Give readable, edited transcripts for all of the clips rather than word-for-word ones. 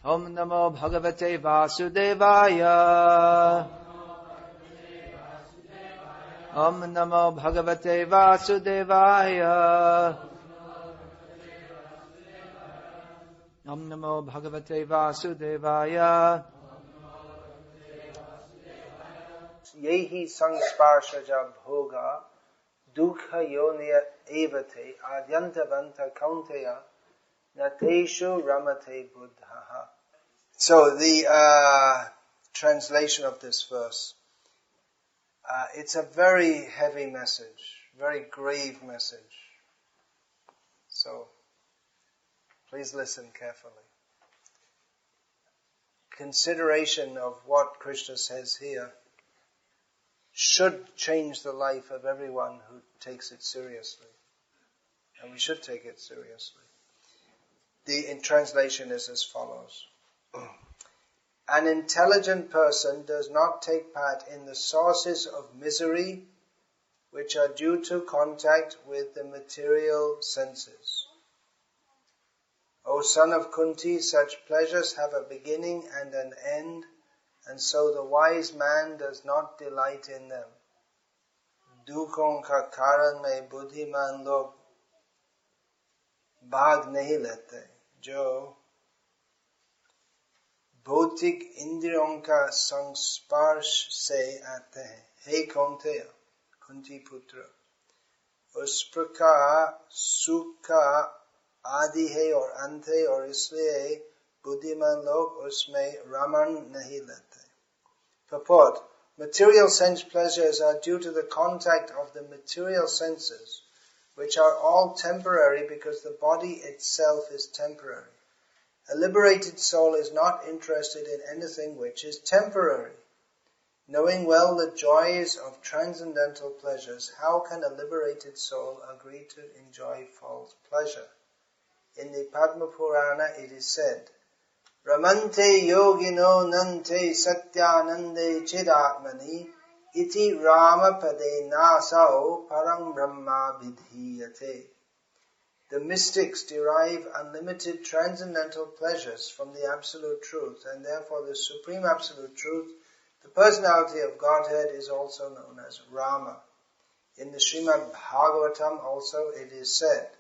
Om Namo Bhagavate Vasudevaya. Om Namo Bhagavate Vasudevaya. Om Namo Bhagavate Vasudevaya. Yehi Sangsparshaja Bhoga Dukha Yonya Evate Adyantavanta Kaunteya Nateshu Ramate Buddhaha. So the translation of this verse, it's a very heavy message, very grave message. So please listen carefully. Consideration of what Krishna says here should change the life of everyone who takes it seriously. And we should take it seriously. The translation is as follows. An intelligent person does not take part in the sources of misery which are due to contact with the material senses. O son of Kunti, such pleasures have a beginning and an end, and so the wise man does not delight in them. Dukhon ka karan mein buddhiman log bhag nahi lete, jo भौतिक इंद्रियों का संस्पर्श से आते हैं. हे कौंतेय, कुंती पुत्र, उस प्रकार सुख का आदि है और अंत है, और इसलिए बुद्धिमान लोग उसमें रमण नहीं लेते. Purport: material sense pleasures are due to the contact of the material senses, which are all temporary because the body itself is temporary. A liberated soul is not interested in anything which is temporary. Knowing well the joys of transcendental pleasures, how can a liberated soul agree to enjoy false pleasure? In the Padma Purana it is said, Ramante yogino nante satyanande chidatmani iti rama pade nasao parang brahma vidhiyate. The mystics derive unlimited transcendental pleasures from the Absolute Truth, and therefore the Supreme Absolute Truth, the personality of Godhead, is also known as Rama. In the Srimad Bhagavatam also it is said,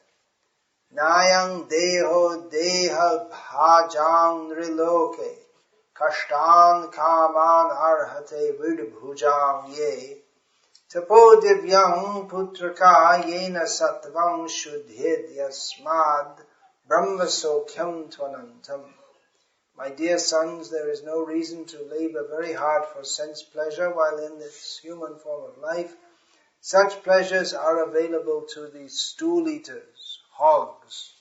Nayang deho deha bhajang nriloke kashtan kaman arhate vidbhujang ye Tapo divyam putraka yena sattvam shuddhid yasmad brahma sokyam tvanantam. My dear sons, there is no reason to labor very hard for sense pleasure while in this human form of life. Such pleasures are available to the stool eaters, hogs.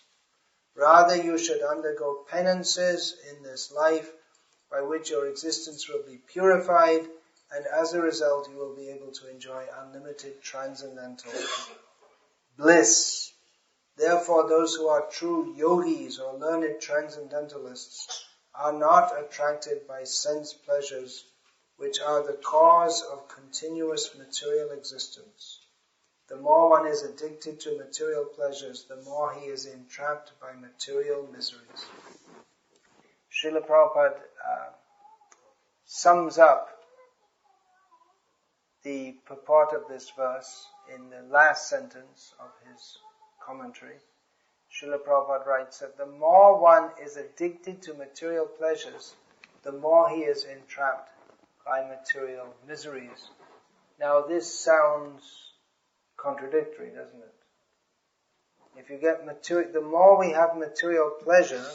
Rather, you should undergo penances in this life by which your existence will be purified, and as a result you will be able to enjoy unlimited transcendental bliss. Therefore, those who are true yogis or learned transcendentalists are not attracted by sense pleasures, which are the cause of continuous material existence. The more one is addicted to material pleasures, the more he is entrapped by material miseries. Srila Prabhupada sums up the purport of this verse in the last sentence of his commentary. Srila Prabhupada writes that the more one is addicted to material pleasures, the more he is entrapped by material miseries. Now this sounds contradictory, doesn't it? If you get the more we have material pleasure,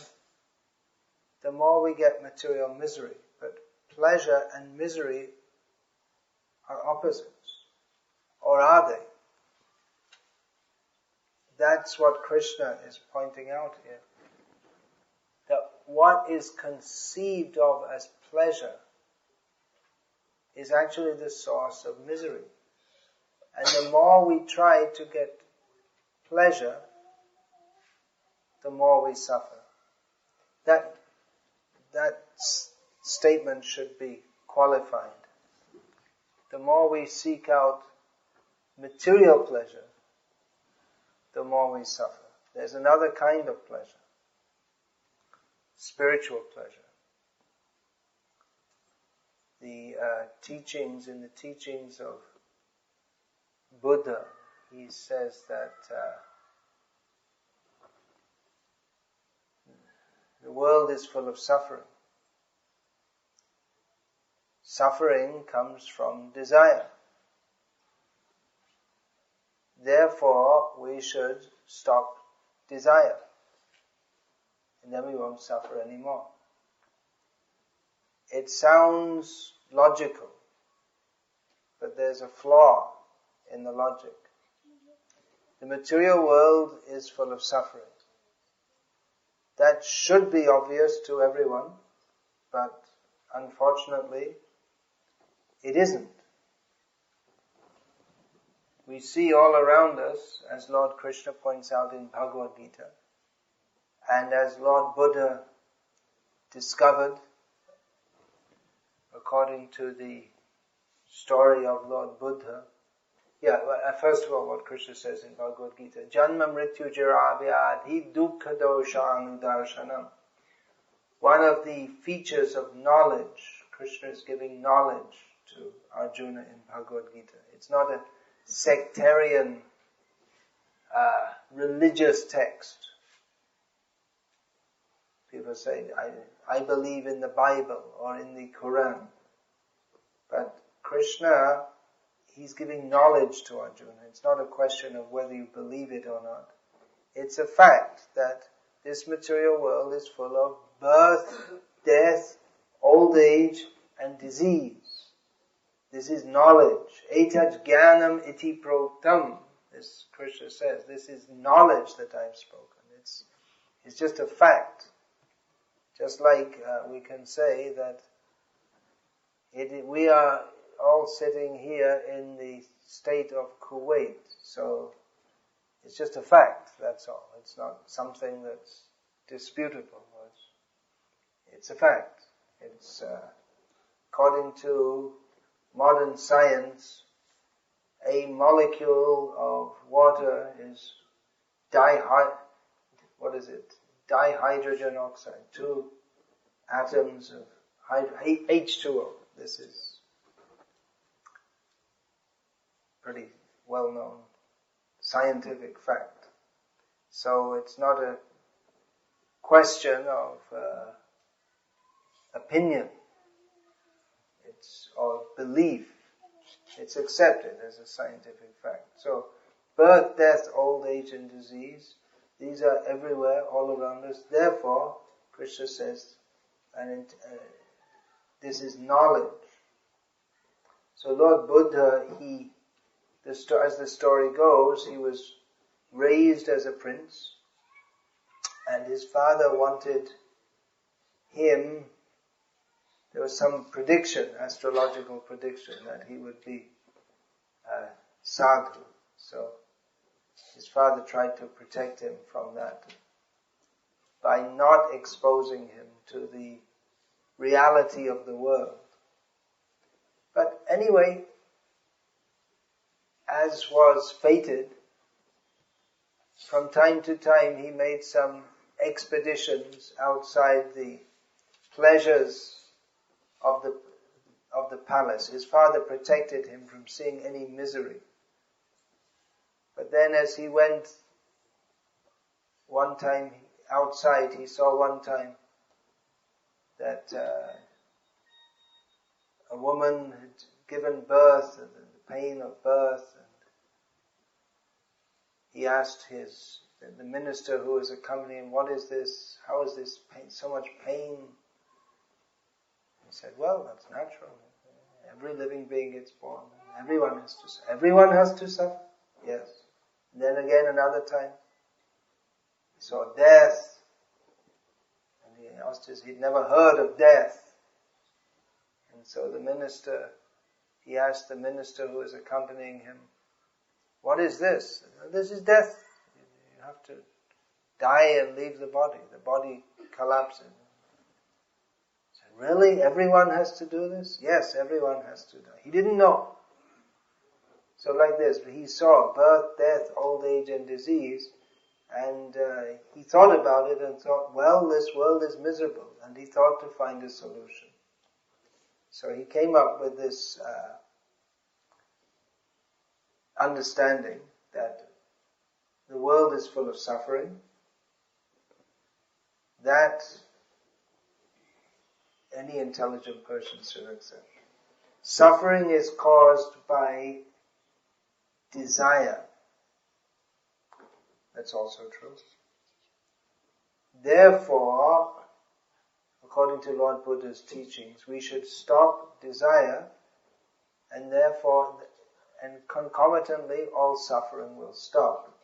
the more we get material misery. But pleasure and misery are opposites. Or are they? That's what Krishna is pointing out here. That what is conceived of as pleasure is actually the source of misery. And the more we try to get pleasure, the more we suffer. That statement should be qualified. The more we seek out material pleasure, the more we suffer. There's another kind of pleasure. spiritual pleasure. The teachings of Buddha, he says that the world is full of suffering. Suffering comes from desire. Therefore, we should stop desire. And then we won't suffer anymore. It sounds logical, but there's a flaw in the logic. The material world is full of suffering. That should be obvious to everyone, but unfortunately, it isn't. We see all around us, as Lord Krishna points out in Bhagavad-gita, and as Lord Buddha discovered, according to the story of Lord Buddha. First of all, what Krishna says in Bhagavad-gita, Janma mrityu jara vyadhi dukkha dosha anudarshanam. One of the features of knowledge, Krishna is giving knowledge to Arjuna in Bhagavad-gita. It's not a sectarian religious text. People say, I believe in the Bible or in the Quran. But Krishna, he's giving knowledge to Arjuna. It's not a question of whether you believe it or not. It's a fact that this material world is full of birth, death, old age, and disease. This is knowledge. Etat jnanam iti proktam. This Krishna says, this is knowledge that I've spoken. It's just a fact. Just like we can say that we are all sitting here in the state of Kuwait. So it's just a fact, that's all. It's not something that's disputable. It's a fact. It's according to modern science, a molecule of water is dihydrogen oxide, 2 atoms of H2O. This is pretty well-known scientific fact. So it's not a question of opinion, or belief. It's accepted as a scientific fact. So birth, death, old age and disease, these are everywhere, all around us. Therefore, Krishna says, this is knowledge. So Lord Buddha, as the story goes, he was raised as a prince, and his father wanted him, there was some prediction, astrological prediction, that he would be sadhu. So his father tried to protect him from that by not exposing him to the reality of the world. But anyway, as was fated, from time to time he made some expeditions outside the pleasures of the palace. His father protected him from seeing any misery. But then as he went one time outside, he saw one time that a woman had given birth, and the pain of birth, and he asked the minister who was accompanying him, what is this? How is this pain? So much pain. He said, well, that's natural. Every living being gets born. Everyone has to suffer. Yes. And then again another time, he saw death. And he asked he'd never heard of death. And so he asked the minister who was accompanying him, what is this? This is death. You have to die and leave the body. The body collapses. Really? Everyone has to do this? Yes, everyone has to die. He didn't know. So like this, he saw birth, death, old age and disease, And he thought about it and thought, well, this world is miserable. And he thought to find a solution. So he came up with this understanding that the world is full of suffering, that any intelligent person should accept. Suffering is caused by desire. That's also true. Therefore, according to Lord Buddha's teachings, we should stop desire, and therefore, and concomitantly, all suffering will stop.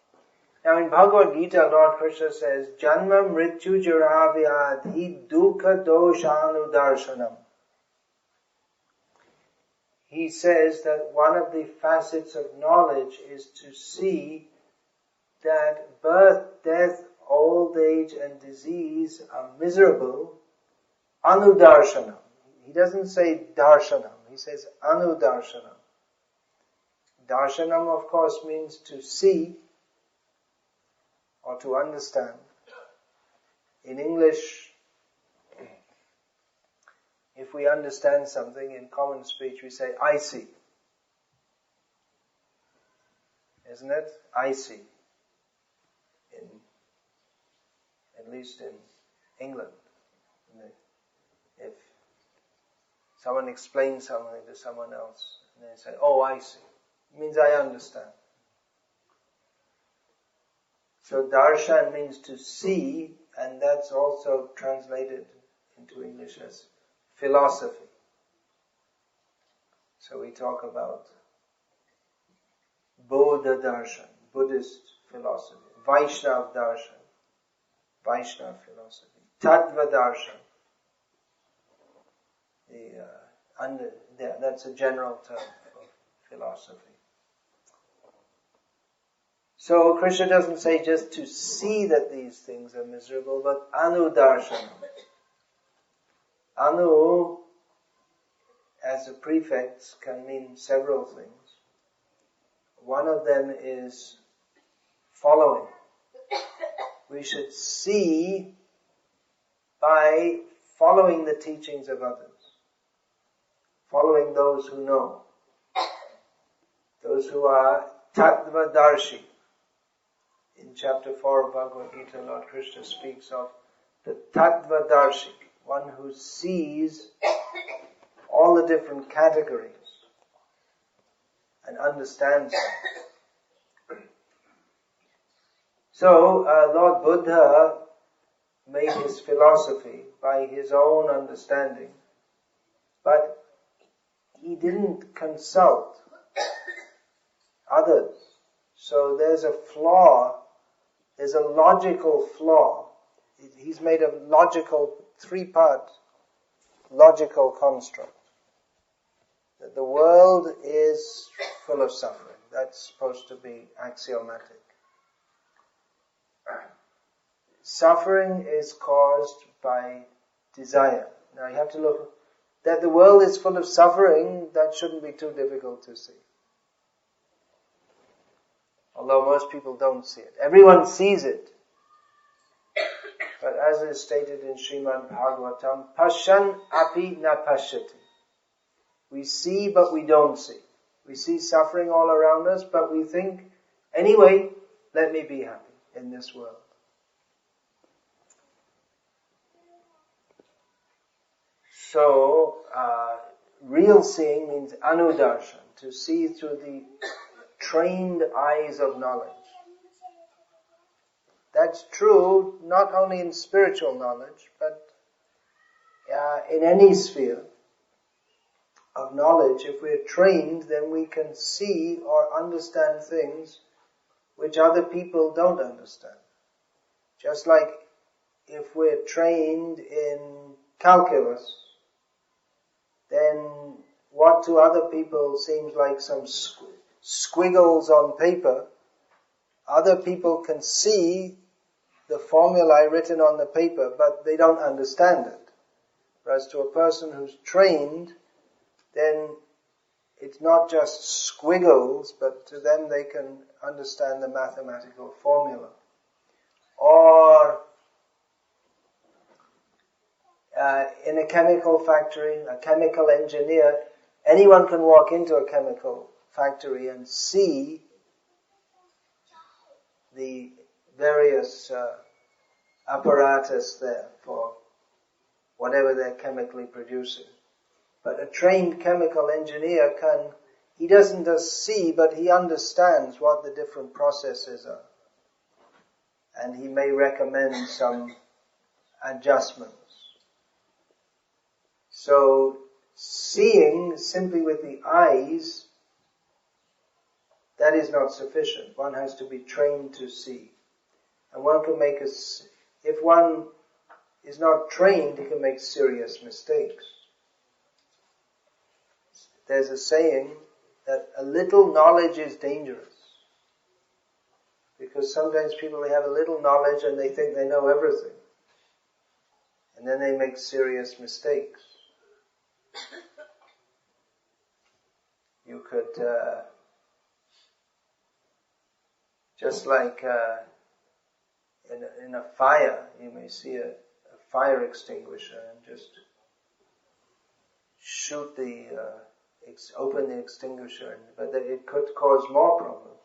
Now in Bhagavad-gita, Lord Krishna says, Janma mrityu jara vyadhi dukkha doshanu darshanam. He says that one of the facets of knowledge is to see that birth, death, old age and disease are miserable, anudarshanam. He doesn't say darshanam, he says anudarshanam. Darshanam, of course, means to see or to understand. In English, if we understand something in common speech, we say, I see. Isn't it? I see. At least in England. If someone explains something to someone else, and they say, oh, I see. It means I understand. So darshan means to see, and that's also translated into English as philosophy. So we talk about Bodha darshan, Buddhist philosophy, Vaishnav darshan, Vaishnav philosophy, Tattva darshan. That's a general term for philosophy. So Krishna doesn't say just to see that these things are miserable, but anudarshanam. Anu, as a prefix, can mean several things. One of them is following. We should see by following the teachings of others, following those who know, those who are tattva-darshi. In chapter 4 of Bhagavad-gita, Lord Krishna speaks of the tattva-darshi, one who sees all the different categories and understands them. So, Lord Buddha made his philosophy by his own understanding, but he didn't consult others. So there's a flaw, there's a logical flaw. He's made a logical, three-part logical construct. That the world is full of suffering. That's supposed to be axiomatic. Suffering is caused by desire. Now you have to look, that the world is full of suffering, that shouldn't be too difficult to see. Although most people don't see it. Everyone sees it. But as is stated in Srimad Bhagavatam, Pashan api na pashyati. We see but we don't see. We see suffering all around us, but we think, anyway, let me be happy in this world. So, real seeing means anudarshan, to see through the trained eyes of knowledge. That's true not only in spiritual knowledge, but in any sphere of knowledge. If we're trained, then we can see or understand things which other people don't understand. Just like if we're trained in calculus, then what to other people seems like some squiggles on paper, other people can see the formulae written on the paper, but they don't understand it. Whereas to a person who's trained, then it's not just squiggles, but to them they can understand the mathematical formula. or in a chemical factory, a chemical engineer, anyone can walk into a chemical factory and see the various apparatus there for whatever they're chemically producing. But a trained chemical engineer he doesn't just see, but he understands what the different processes are. And he may recommend some adjustments. So, seeing simply with the eyes, that is not sufficient. One has to be trained to see. And one can if one is not trained, he can make serious mistakes. There's a saying that a little knowledge is dangerous. Because sometimes people, they have a little knowledge and they think they know everything. And then they make serious mistakes. You could, just like in a fire, you may see a fire extinguisher and just shoot open the extinguisher, but it could cause more problems.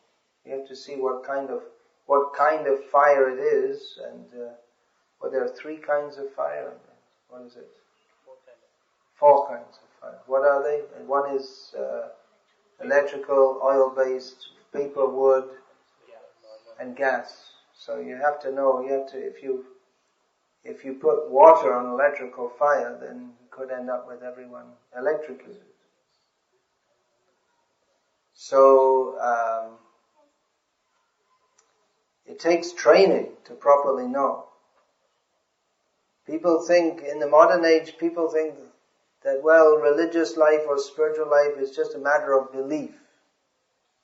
You have to see what kind of fire it is, and there are 3 kinds of fire. What is it? 4 kinds of fire. What are they? And one is electrical, oil-based, paper, wood, and gas. So you have to know. If you put water on electrical fire, then you could end up with everyone electrocuted. So it takes training to properly know. People think, in the modern age, that, religious life or spiritual life is just a matter of belief.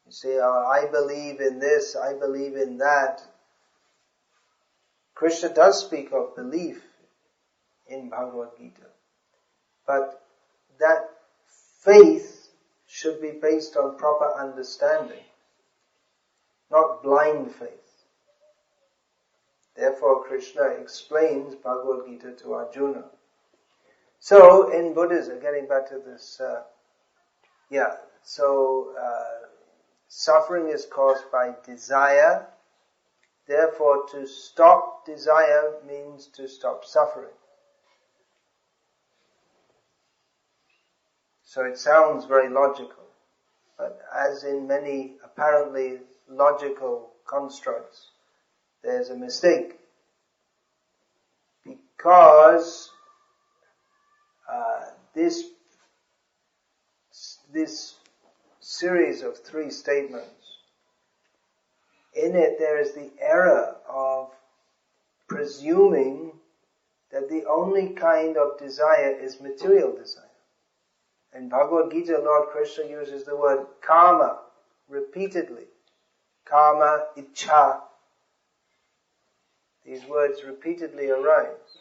You say, I believe in this, I believe in that. Krishna does speak of belief in Bhagavad-gita. But that faith should be based on proper understanding, not blind faith. Therefore, Krishna explains Bhagavad-gita to Arjuna. So, in Buddhism, getting back to this, suffering is caused by desire. Therefore, to stop desire means to stop suffering. So it sounds very logical, but as in many apparently logical constructs, there's a mistake. Because this series of 3 statements, in it there is the error of presuming that the only kind of desire is material desire. In Bhagavad-gita, Lord Krishna uses the word karma repeatedly. Karma, ichcha. These words repeatedly arise.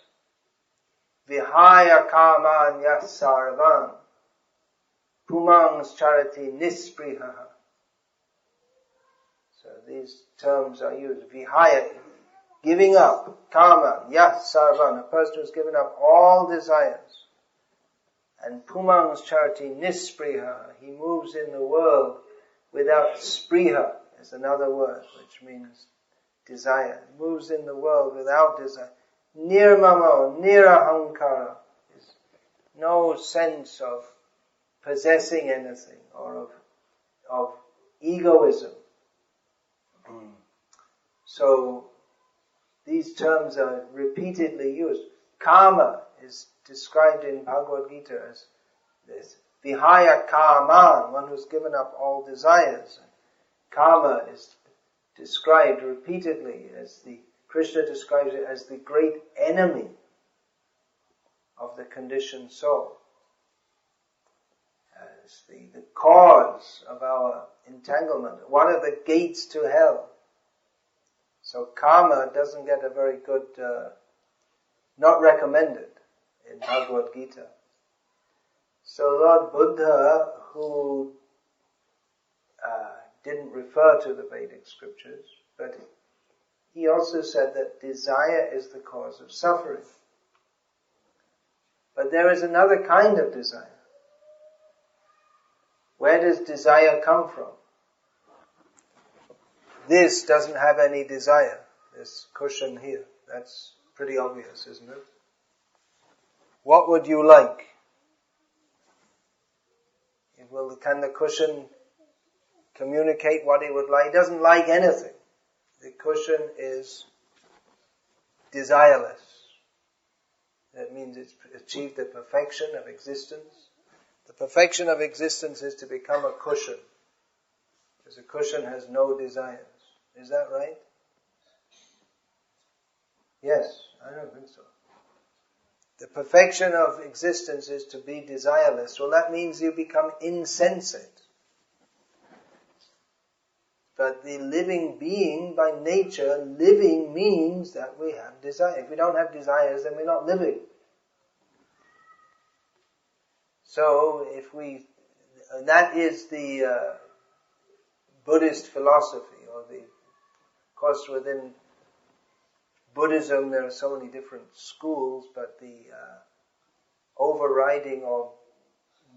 Vihaya karmanya sarvam pumans charati nispriha. So these terms are used. Vihaya, giving up. Karma, yas sarvam, a person who's given up all desires. And pumans charati nispriha, he moves in the world without spriha, is another word which means desire. Moves in the world without desire. Nirmamo, nirahankara, is no sense of possessing anything or of egoism. So these terms are repeatedly used. Karma is described in Bhagavad-gita as this. Vihaya karman, one who's given up all desires. Karma is described repeatedly as Krishna describes it as the great enemy of the conditioned soul. As the cause of our entanglement. One of the gates to hell. So karma doesn't get a very good, not recommended in Bhagavad-gita. So Lord Buddha, who didn't refer to the Vedic scriptures, but he also said that desire is the cause of suffering. But there is another kind of desire. Where does desire come from? This doesn't have any desire, this cushion here. That's pretty obvious, isn't it? What would you like? Well, can the cushion communicate what it would like? It doesn't like anything. The cushion is desireless. That means it's achieved the perfection of existence. The perfection of existence is to become a cushion. Because a cushion has no desires. Is that right? Yes, I don't think so. The perfection of existence is to be desireless. Well, that means you become insensate. But the living being, by nature, living means that we have desire. If we don't have desires, then we're not living. So, that is the Buddhist philosophy, or of course within Buddhism there are so many different schools, but the overriding or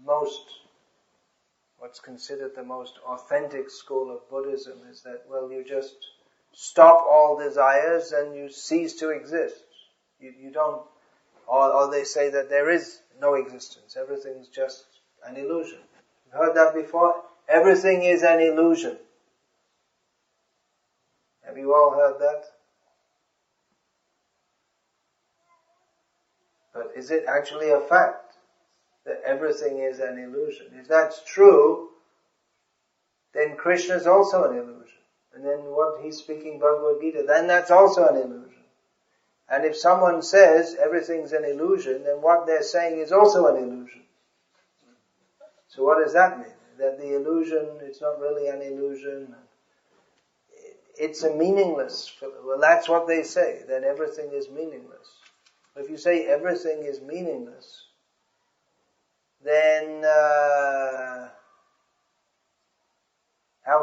what's considered the most authentic school of Buddhism is that, well, you just stop all desires and you cease to exist. You don't, or they say that there is no existence. Everything's just an illusion. You've heard that before? Everything is an illusion. Have you all heard that? But is it actually a fact that everything is an illusion? If that's true, then Krishna is also an illusion. And then what he's speaking Bhagavad-gita, then that's also an illusion. And if someone says everything's an illusion, then what they're saying is also an illusion. So what does that mean? That the illusion, it's not really an illusion. It's a meaningless, well, that's what they say, that everything is meaningless. If you say everything is meaningless, then how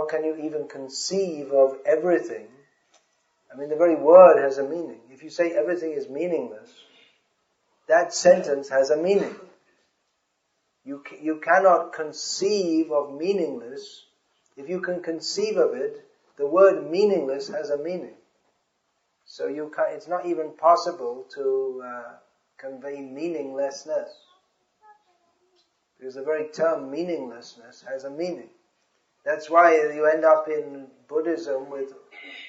can you even conceive of everything? I mean, the very word has a meaning. If you say everything is meaningless, that sentence has a meaning. You cannot conceive of meaningless. If you can conceive of it, the word meaningless has a meaning. So it's not even possible to convey meaninglessness. Because the very term meaninglessness has a meaning. That's why you end up in Buddhism with,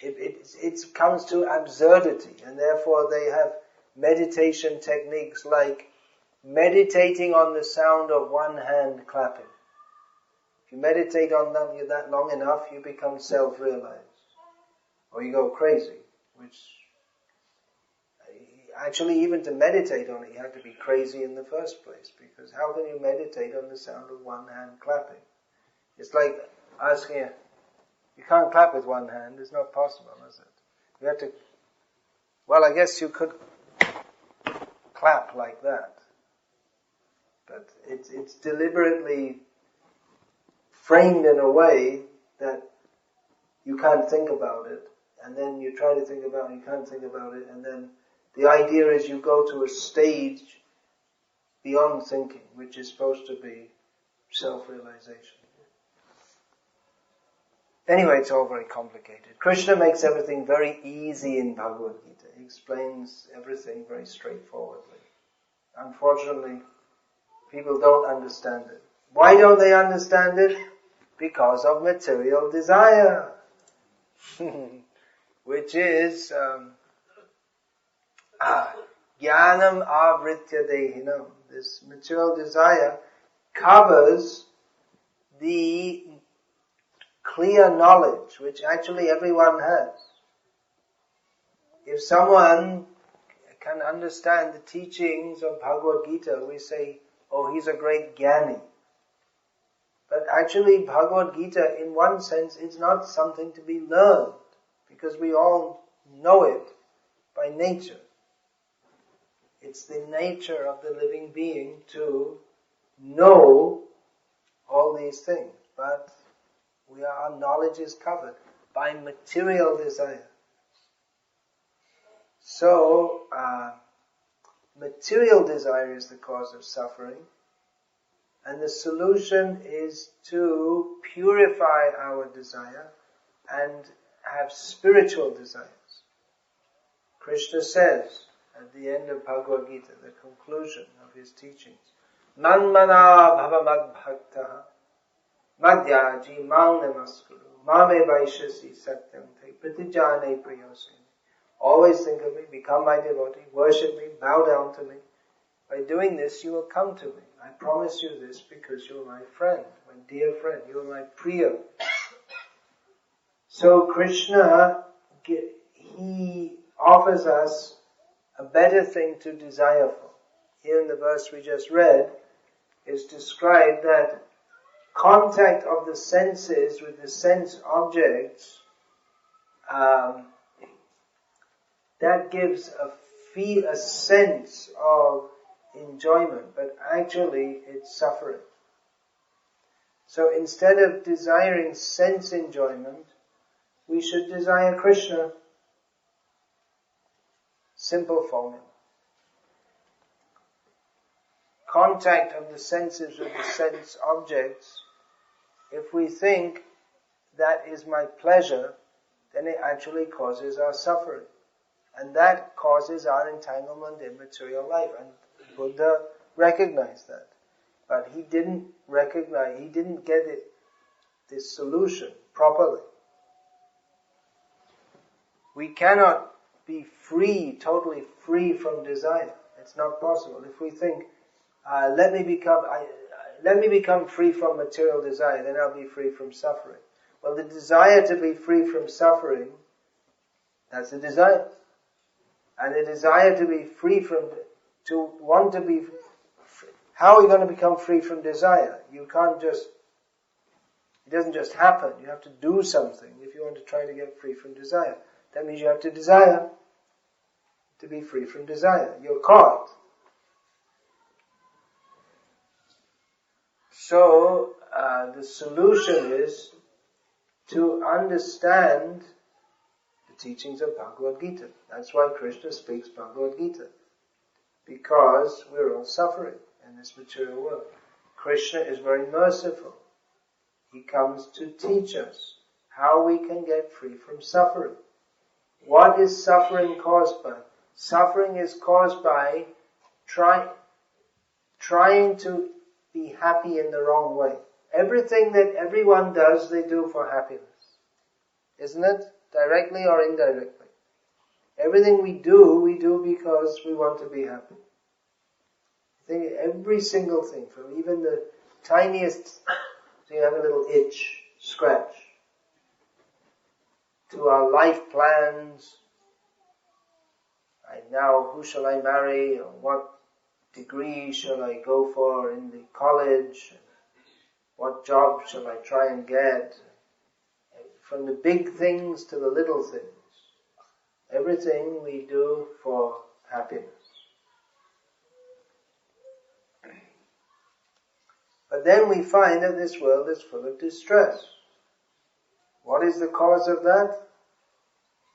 it comes to absurdity, and therefore they have meditation techniques like meditating on the sound of one hand clapping. If you meditate on that long enough, you become self-realized. Or you go crazy, which actually even to meditate on it, you have to be crazy in the first place, because how can you meditate on the sound of one hand clapping? It's like asking you can't clap with one hand, it's not possible, is it? You have to, well, I guess you could clap like that, but it's deliberately framed in a way that you can't think about it, and then you try to think about it, you can't think about it, and then the idea is you go to a stage beyond thinking, which is supposed to be self-realization. Anyway, it's all very complicated. Krishna makes everything very easy in Bhagavad-gita. He explains everything very straightforwardly. Unfortunately, people don't understand it. Why don't they understand it? Because of material desire. Which is jnanam avritya dehinam. This material desire covers the clear knowledge which actually everyone has. If someone can understand the teachings of Bhagavad-gita, we say, oh, he's a great jnani. But actually Bhagavad-gita, in one sense, is not something to be learned, because we all know it by nature. It's the nature of the living being to know all these things, but our knowledge is covered. by material desire. So, material desire is the cause of suffering, and the solution is to purify our desire and have spiritual desires. Krishna says at the end of Bhagavad-gita, the conclusion of his teachings, Manmana bhava madbhaktaha madhyaji mang namaskuru mame vaishasi satyam te pratijane priyosini. Always think of me, become my devotee, worship me, bow down to me. By doing this, you will come to me. I promise you this because you are my friend, my dear friend. You are my priya. So Krishna, he offers us a better thing to desire for. Here in the verse we just read, is described that contact of the senses with the sense objects, that gives a sense of enjoyment, but actually it's suffering. So instead of desiring sense enjoyment, we should desire Krishna. Simple formula. Contact of the senses with the sense objects, if we think that is my pleasure, then it actually causes our suffering. And that causes our entanglement in material life. And Buddha recognized that. But he didn't get this solution properly. We cannot be free, totally free from desire. It's not possible. If we think, let me become free from material desire, then I'll be free from suffering. Well, the desire to be free from suffering, that's the desire. And the desire to be free from, how are we going to become free from desire? It doesn't just happen. You have to do something if you want to try to get free from desire. That means you have to desire to be free from desire. You're caught. So, the solution is to understand the teachings of Bhagavad-gita. That's why Krishna speaks Bhagavad-gita. Because we're all suffering in this material world. Krishna is very merciful. He comes to teach us how we can get free from suffering. What is suffering caused by? Suffering is caused by trying to be happy in the wrong way. Everything that everyone does, they do for happiness. Isn't it? Directly or indirectly. Everything we do because we want to be happy. I think every single thing, from even the tiniest, so you have a little itch, scratch, to our life plans, who shall I marry, or what degree shall I go for in the college, what job shall I try and get, from the big things to the little things. Everything we do for happiness. But then we find that this world is full of distress. What is the cause of that?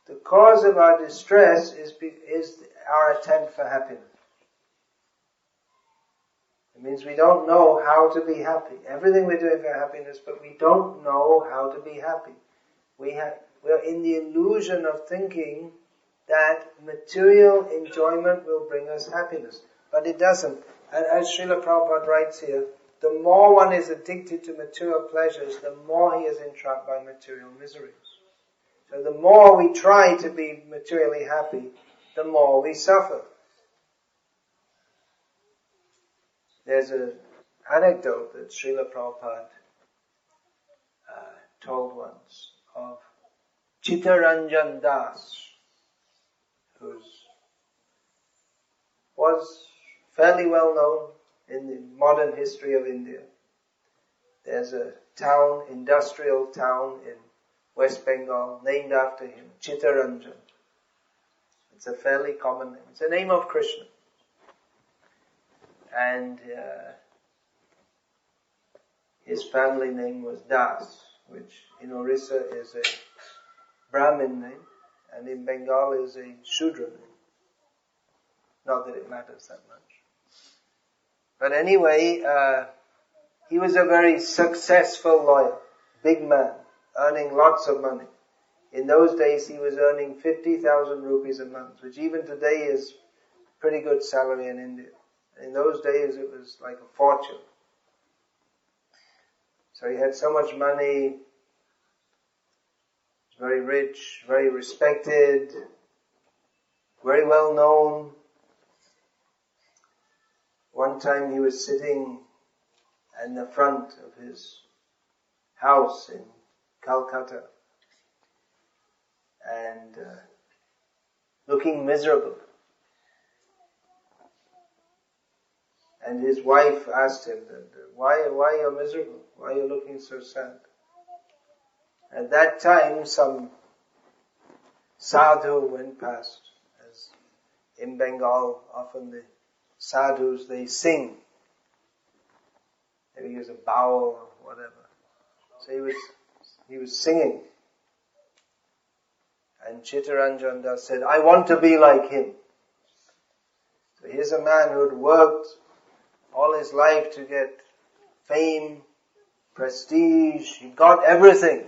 The cause of our distress is our attempt for happiness. It means we don't know how to be happy. Everything we're doing for happiness, but we don't know how to be happy. We're in the illusion of thinking that material enjoyment will bring us happiness. But it doesn't. And as Srila Prabhupada writes here, the more one is addicted to material pleasures, the more he is entrapped by material miseries. So the more we try to be materially happy, the more we suffer. There's an anecdote that Srila Prabhupada told once of Chittaranjan Das, who was fairly well known in the modern history of India. There's a town, industrial town in West Bengal, named after him, Chittaranjan. It's a fairly common name. It's the name of Krishna. And his family name was Das, which in Orissa is Brahmin name, and in Bengal is a Shudra name. Not that it matters that much. But anyway, he was a very successful lawyer, big man, earning lots of money. In those days he was earning 50,000 rupees a month, which even today is pretty good salary in India. In those days it was like a fortune. So he had so much money, was very rich, very respected, very well known. One time he was sitting in the front of his house in Calcutta and looking miserable. And his wife asked him, why are you miserable? Why are you looking so sad? At that time, some sadhu went past. As in Bengal, often the sadhus, they sing. Maybe he was a bowel or whatever. So he was singing. And Chittaranjan Das said, I want to be like him. So here's a man who had worked all his life to get fame, prestige, he got everything.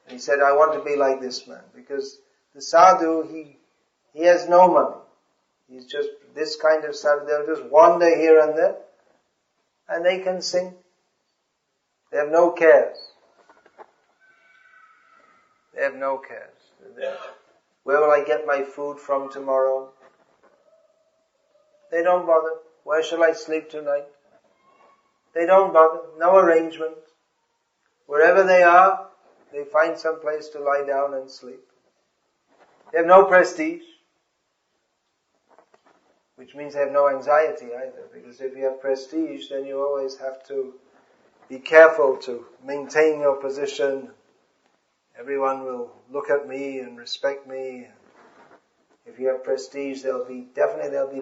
And he said, I want to be like this man. Because the sadhu, he has no money. He's just this kind of sadhu. They'll just wander here and there. And they can sing. They have no cares. They have no cares. Where will I get my food from tomorrow? They don't bother. Where shall I sleep tonight? They don't bother. No arrangement. Wherever they are, they find some place to lie down and sleep. They have no prestige. Which means they have no anxiety either. Because if you have prestige, then you always have to be careful to maintain your position. Everyone will look at me and respect me. If you have prestige, there'll be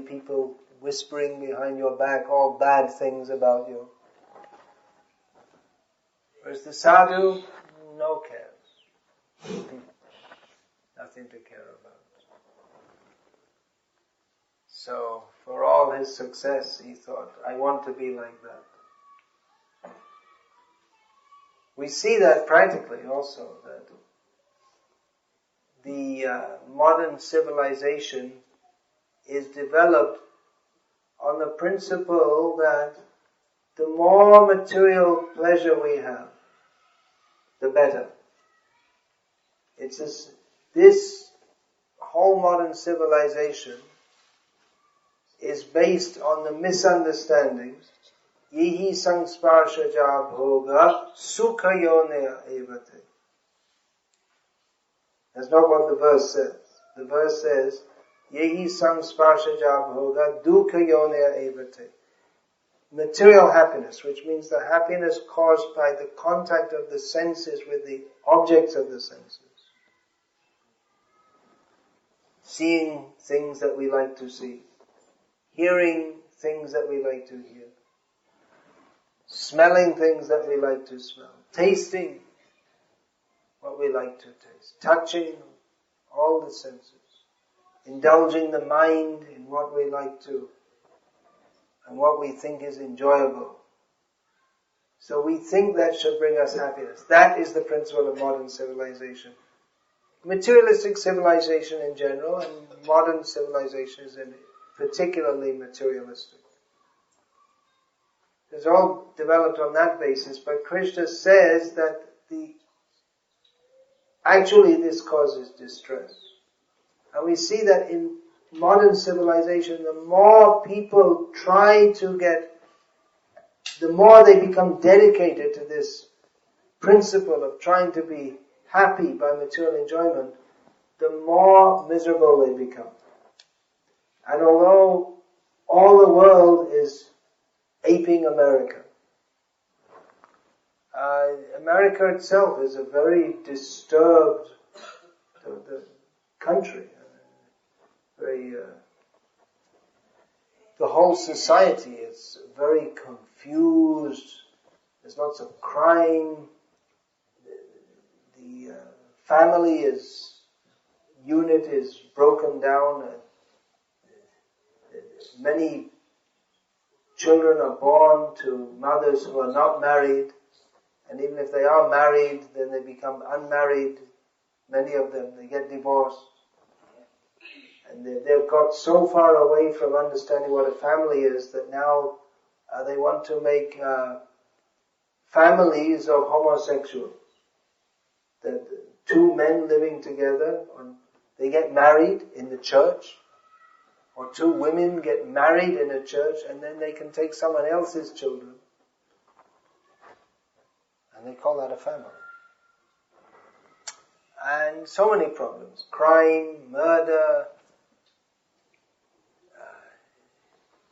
people whispering behind your back all bad things about you. Whereas the sadhu, no cares. Nothing to care about. So, for all his success, he thought, I want to be like that. We see that practically also, that the modern civilization is developed on the principle that the more material pleasure we have, the better. It's this whole modern civilization is based on the misunderstandings. Yehi sangsparshaja bhoga sukhayonaya evate. That's not what the verse says. The verse says, Yehi sangsparshaja bhoga dukhayonaya evate. Material happiness, which means the happiness caused by the contact of the senses with the objects of the senses. Seeing things that we like to see. Hearing things that we like to hear. Smelling things that we like to smell. Tasting what we like to taste. Touching all the senses. Indulging the mind in what we like to and what we think is enjoyable. So we think that should bring us happiness. That is the principle of modern civilization. Materialistic civilization in general, and modern civilization is particularly materialistic. It's all developed on that basis, but Krishna says that actually this causes distress. And we see that in modern civilization, the more people try to the more they become dedicated to this principle of trying to be happy by material enjoyment, the more miserable they become. And although all the world is aping America, America itself is a very disturbed country. The whole society is very confused. There's lots of crime. The family unit is broken down. Many children are born to mothers who are not married, and even if they are married, then they become unmarried. Many of them, they get divorced. And they've got so far away from understanding what a family is that now they want to make families of homosexuals. The two men living together, they get married in the church, or two women get married in a church, and then they can take someone else's children. And they call that a family. And so many problems. Crime, murder,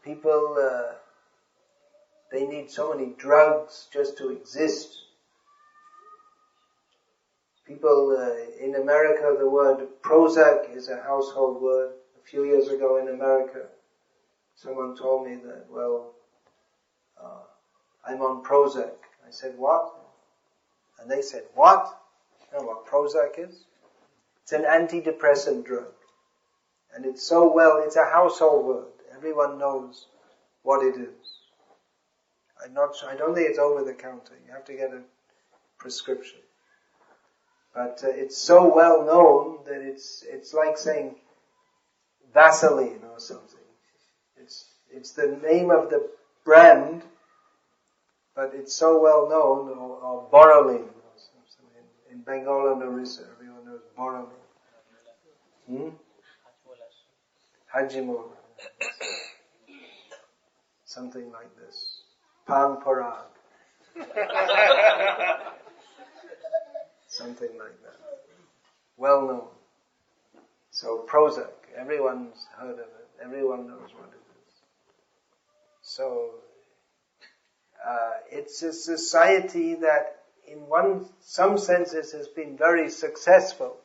people, they need so many drugs just to exist. People, in America, the word Prozac is a household word. A few years ago in America, someone told me that, I'm on Prozac. I said, what? And they said, what? You know what Prozac is? It's an antidepressant drug. And it's so it's a household word. Everyone knows what it is. I don't think it's over the counter. You have to get a prescription. But it's so well known that it's like saying Vaseline or something. It's the name of the brand, but it's so well known, or Borrowing or something. In Bengal and Orissa, everyone knows Borrowing. Hajimola. Something like this. Pan Parag. Something like that. Well known. So Prozac, everyone's heard of it. Everyone knows what it is. So, it's a society that in some senses has been very successful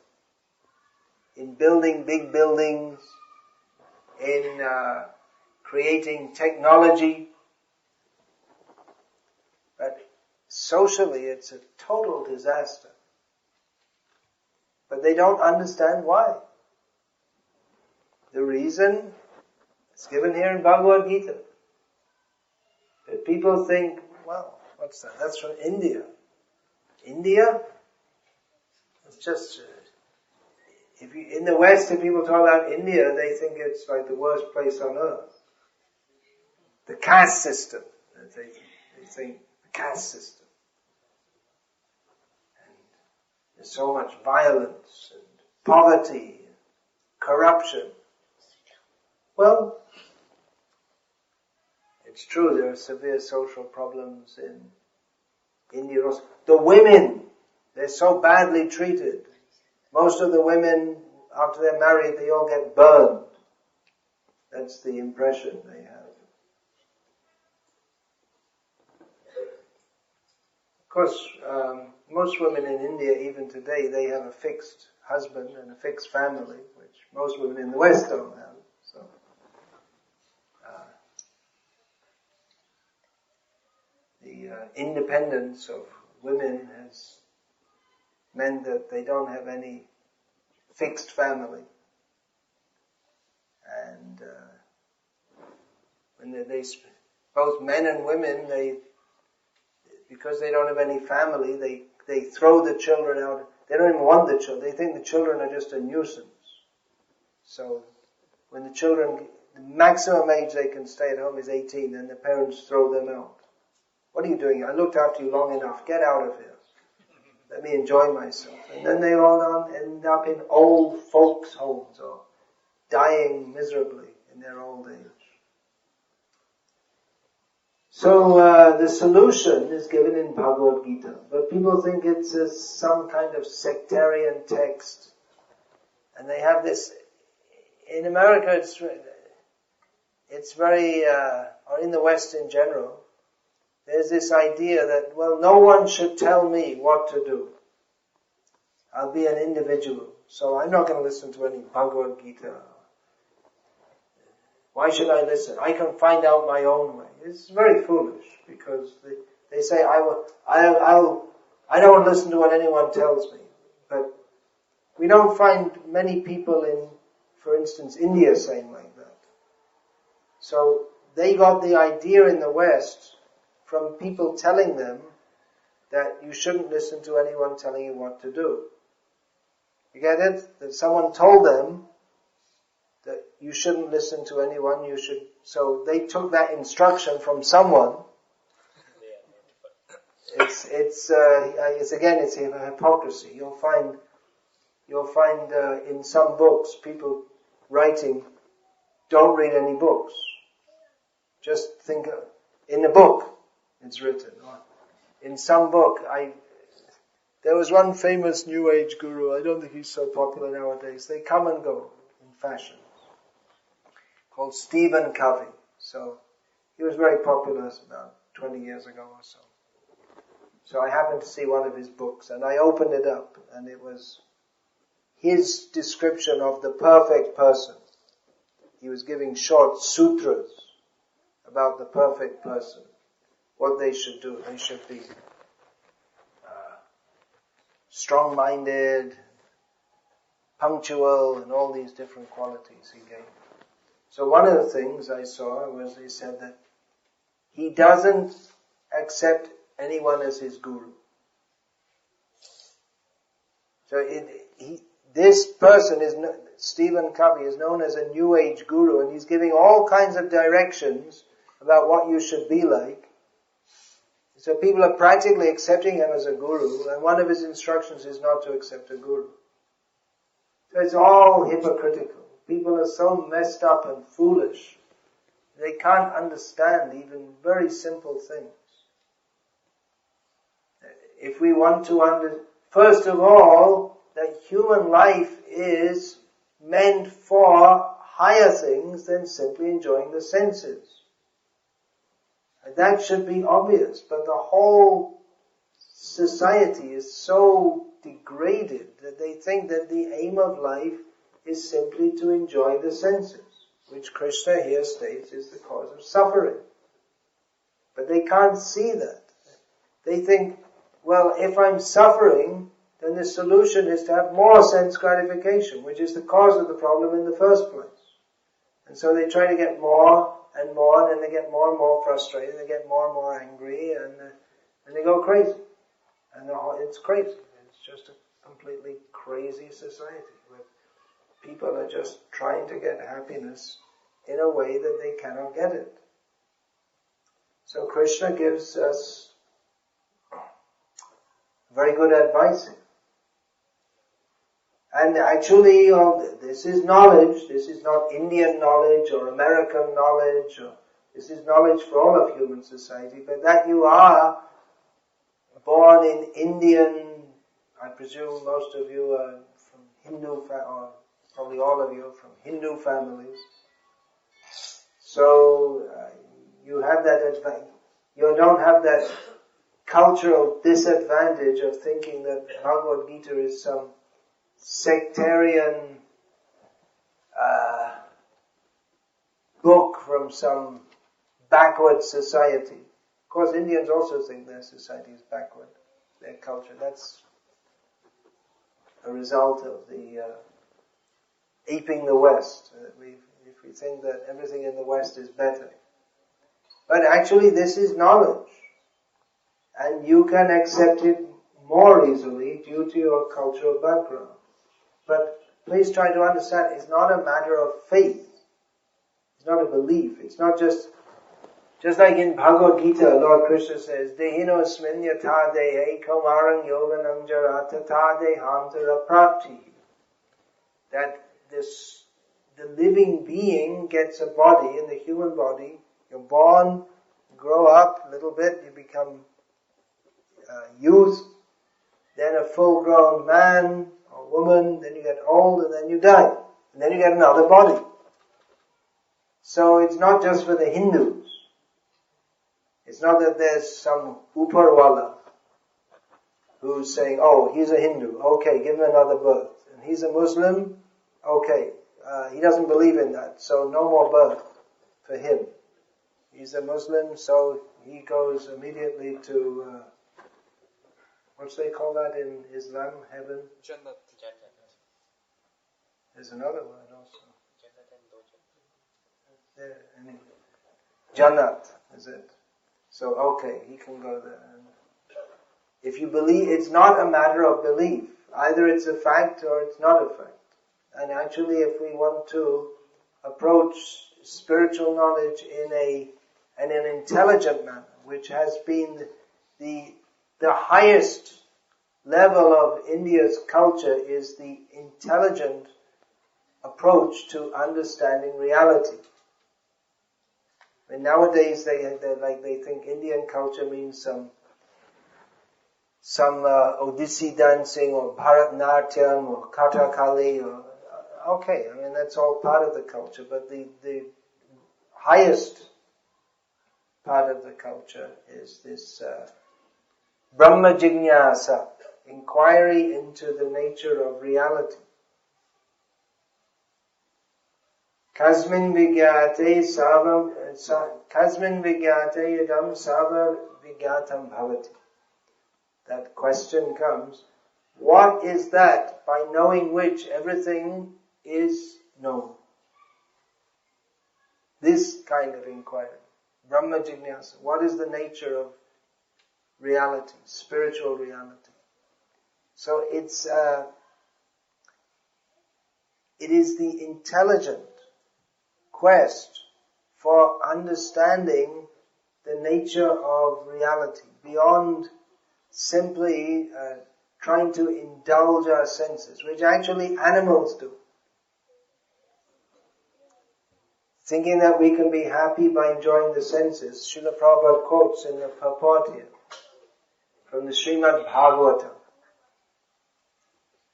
in building big buildings, in creating technology, but socially it's a total disaster. But they don't understand why. The reason is given here in Bhagavad-gita. That people think, what's that? That's from India. India? It's just, in the West, if people talk about India, they think it's like the worst place on earth. The caste system. They think the caste system. And there's so much violence and poverty, and corruption. Well, it's true, there are severe social problems in India also. The women, they're so badly treated. Most of the women, after they're married, they all get burned. That's the impression they have. Of course, most women in India, even today, they have a fixed husband and a fixed family, which most women in the West don't have. So, the independence of women has meant that they don't have any fixed family. And when both men and women, because they don't have any family, they throw the children out. They don't even want the children. They think the children are just a nuisance. So when the maximum age they can stay at home is 18, and the parents throw them out. What are you doing? I looked after you long enough. Get out of here. Let me enjoy myself. And then they all end up in old folks' homes or dying miserably in their old age. So the solution is given in Bhagavad-gita, but people think it's some kind of sectarian text, and they have this. In America, it's very, or in the West in general, there's this idea that, no one should tell me what to do. I'll be an individual, so I'm not going to listen to any Bhagavad-gita. Why should I listen? I can find out my own way. It's very foolish, because they say, I don't want to listen to what anyone tells me. But We don't find many people in, for instance, India saying like that. So they got the idea in the West from people telling them that you shouldn't listen to anyone telling you what to do. You get it? That someone told them that you shouldn't listen to anyone, so they took that instruction from someone. It's hypocrisy. You'll find in some books people writing, don't read any books. Just think, in a book it's written. In some book, there was one famous New Age guru, I don't think he's so popular nowadays, they come and go in fashion, called Stephen Covey. So, he was very popular about 20 years ago or so. So I happened to see one of his books, and I opened it up, and it was his description of the perfect person. He was giving short sutras about the perfect person, what they should do. They should be strong-minded, punctual, and all these different qualities he gave. So one of the things I saw was he said that he doesn't accept anyone as his guru. So this person Stephen Covey is known as a New Age guru, and he's giving all kinds of directions about what you should be like. So people are practically accepting him as a guru, and one of his instructions is not to accept a guru. So it's all hypocritical. People are so messed up and foolish, they can't understand even very simple things. If we want to first of all, that human life is meant for higher things than simply enjoying the senses. And that should be obvious, but the whole society is so degraded that they think that the aim of life is simply to enjoy the senses, which Krishna here states is the cause of suffering. But they can't see that. They think, well, if I'm suffering, then the solution is to have more sense gratification, which is the cause of the problem in the first place. And so they try to get more and more, and then they get more and more frustrated, they get more and more angry, and they go crazy. And it's crazy. It's just a completely crazy society where people are just trying to get happiness in a way that they cannot get it. So Krishna gives us very good advice here. And actually, this is knowledge. This is not Indian knowledge or American knowledge. This is knowledge for all of human society. But that you are born in Indian, I presume most of you are from Hindu, or probably all of you are from Hindu families. So you have that advantage. You don't have that cultural disadvantage of thinking that Bhagavad-gita is some sectarian book from some backward society. Of course, Indians also think their society is backward, their culture. That's a result of the aping the West. If we think that everything in the West is better. But actually, this is knowledge. And you can accept it more easily due to your cultural background. But please try to understand, it's not a matter of faith. It's not a belief. It's not just like in Bhagavad-gita, Lord Krishna says, Dehino sminyatha dehe komarang yoganam jarata dehantara prapti. That the living being gets a body, in the human body. You're born, grow up a little bit, you become youth, then a full-grown man or woman, then you get old, and then you die. And then you get another body. So it's not just for the Hindus. It's not that there's some Uparwala who's saying, oh, he's a Hindu, okay, give him another birth. And he's a Muslim, okay, he doesn't believe in that, so no more birth for him. He's a Muslim, so he goes immediately to, what's they call that in Islam, heaven? Jannat. There's another word also. There, anyway. Jannat, is it? So, okay, he can go there. If you believe, it's not a matter of belief. Either it's a fact or it's not a fact. And actually, if we want to approach spiritual knowledge in an intelligent manner, which has been the highest level of India's culture, is the intelligent approach to understanding reality. And nowadays they think Indian culture means some Odissi dancing or Bharatnatyam or Kathakali or okay, I mean that's all part of the culture, but the highest part of the culture is this Brahma Jignasa, inquiry into the nature of reality. Kasmin vigyate yadam sava vigyatam bhavati. That question comes, what is that by knowing which everything is known? This kind of inquiry. Brahma Jignasa. What is the nature of reality, spiritual reality? So it is the intelligent quest for understanding the nature of reality beyond simply trying to indulge our senses, which actually animals do. Thinking that we can be happy by enjoying the senses. Srila Prabhupada quotes in the purport here from the Srimad Bhagavatam.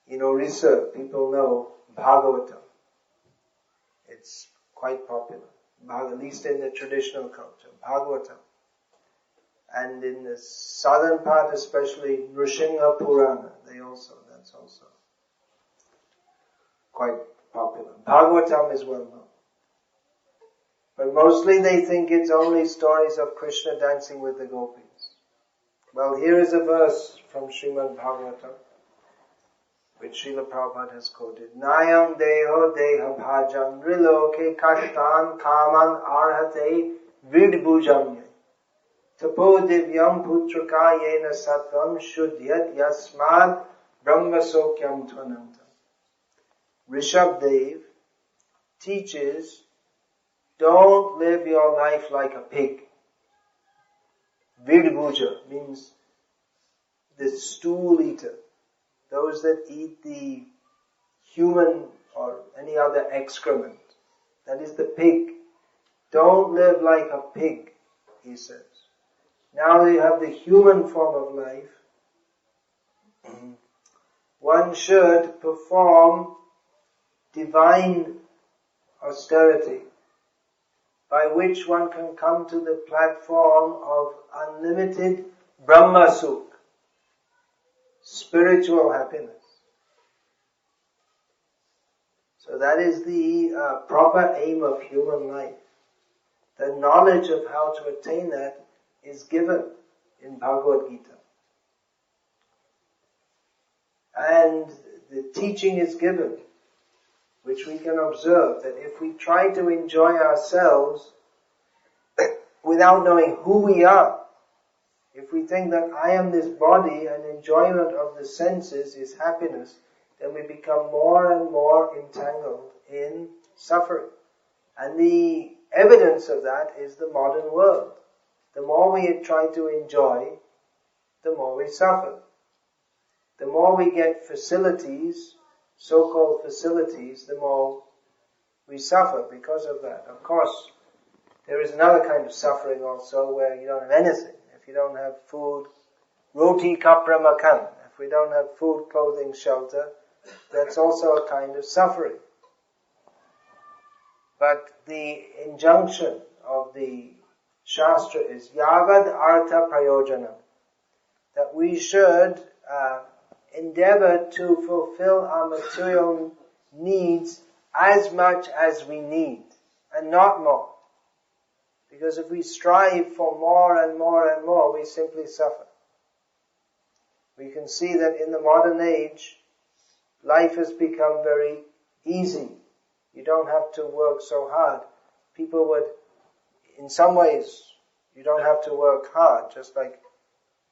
In Orissa, people know Bhagavatam. It's quite popular, at least in the traditional culture, Bhagavatam. And in the southern part especially, Nrsimha Purana, that's also quite popular. Bhagavatam is well known. But mostly they think it's only stories of Krishna dancing with the gopis. Well, here is a verse from Srimad Bhagavatam, which Srila Prabhupada has quoted. Nayam deho deha bhajam riloke kashtan kaman arhate vidbhujamye. Tapo divyam putraka yena sattvam shuddhyat yasmad brahma sokyam tvananta. Rishabdev teaches, don't live your life like a pig. Vidbhuja means the stool eater. Those that eat the human or any other excrement. That is the pig. Don't live like a pig, he says. Now you have the human form of life. One should perform divine austerity, by which one can come to the platform of unlimited Brahma Sukh, spiritual happiness. So that is the proper aim of human life. The knowledge of how to attain that is given in Bhagavad-gita. And the teaching is given, which we can observe, that if we try to enjoy ourselves without knowing who we are, if we think that I am this body and enjoyment of the senses is happiness, then we become more and more entangled in suffering. And the evidence of that is the modern world. The more we try to enjoy, the more we suffer. The more we get facilities, so-called facilities, the more we suffer because of that. Of course, there is another kind of suffering also where you don't have anything. If you don't have food, roti kapra makan, if we don't have food, clothing, shelter, that's also a kind of suffering. But the injunction of the Shastra is yavad artha prayojana, that we should endeavor to fulfill our material needs as much as we need, and not more. Because if we strive for more and more and more, we simply suffer. We can see that in the modern age, life has become very easy. You don't have to work so hard. People would, in some ways, you don't have to work hard, just like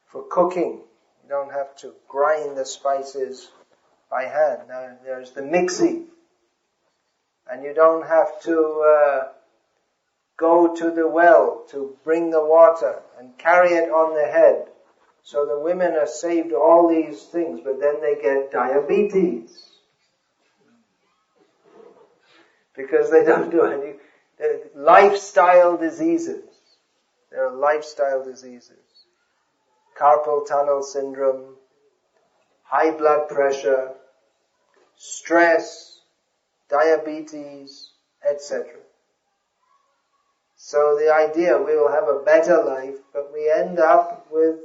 for cooking. You don't have to grind the spices by hand. Now there's the mixie. And you don't have to go to the well to bring the water and carry it on the head. So the women are saved all these things, but then they get diabetes. Because they don't do any lifestyle diseases. There are lifestyle diseases. Carpal tunnel syndrome, high blood pressure, stress, diabetes, etc. So the idea, we will have a better life, but we end up with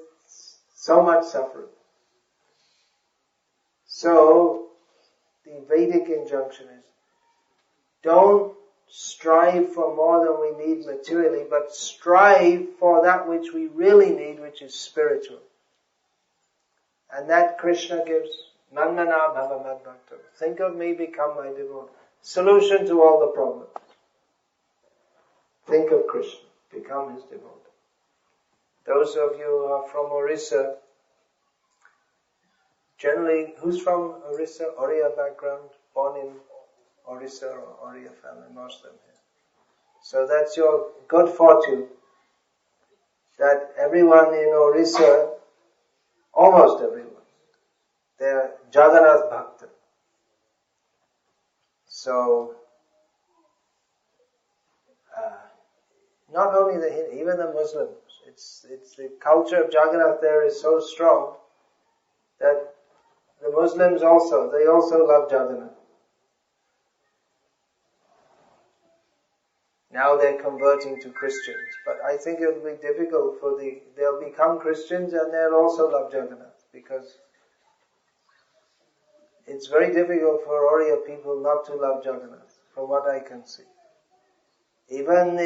so much suffering. So, the Vedic injunction is, don't strive for more than we need materially, but strive for that which we really need, which is spiritual. And that Krishna gives, Nandana Bhava Mad Bhakta. Think of me, become my devotee. Solution to all the problems. Think of Krishna, become his devotee. Those of you who are from Orissa, generally, who's from Orissa, Oriya background, born in Orissa or Oriya family, most of them here. So that's your good fortune, that everyone in Orissa, almost everyone, they're Jagannath Bhakta. So, not only the Hindu, even the Muslims, it's the culture of Jagannath there is so strong that the Muslims also, they also love Jagannath. Now they're converting to Christians, but I think it'll be difficult they'll become Christians and they'll also love Jagannath, because it's very difficult for Oriya people not to love Jagannath, from what I can see. Even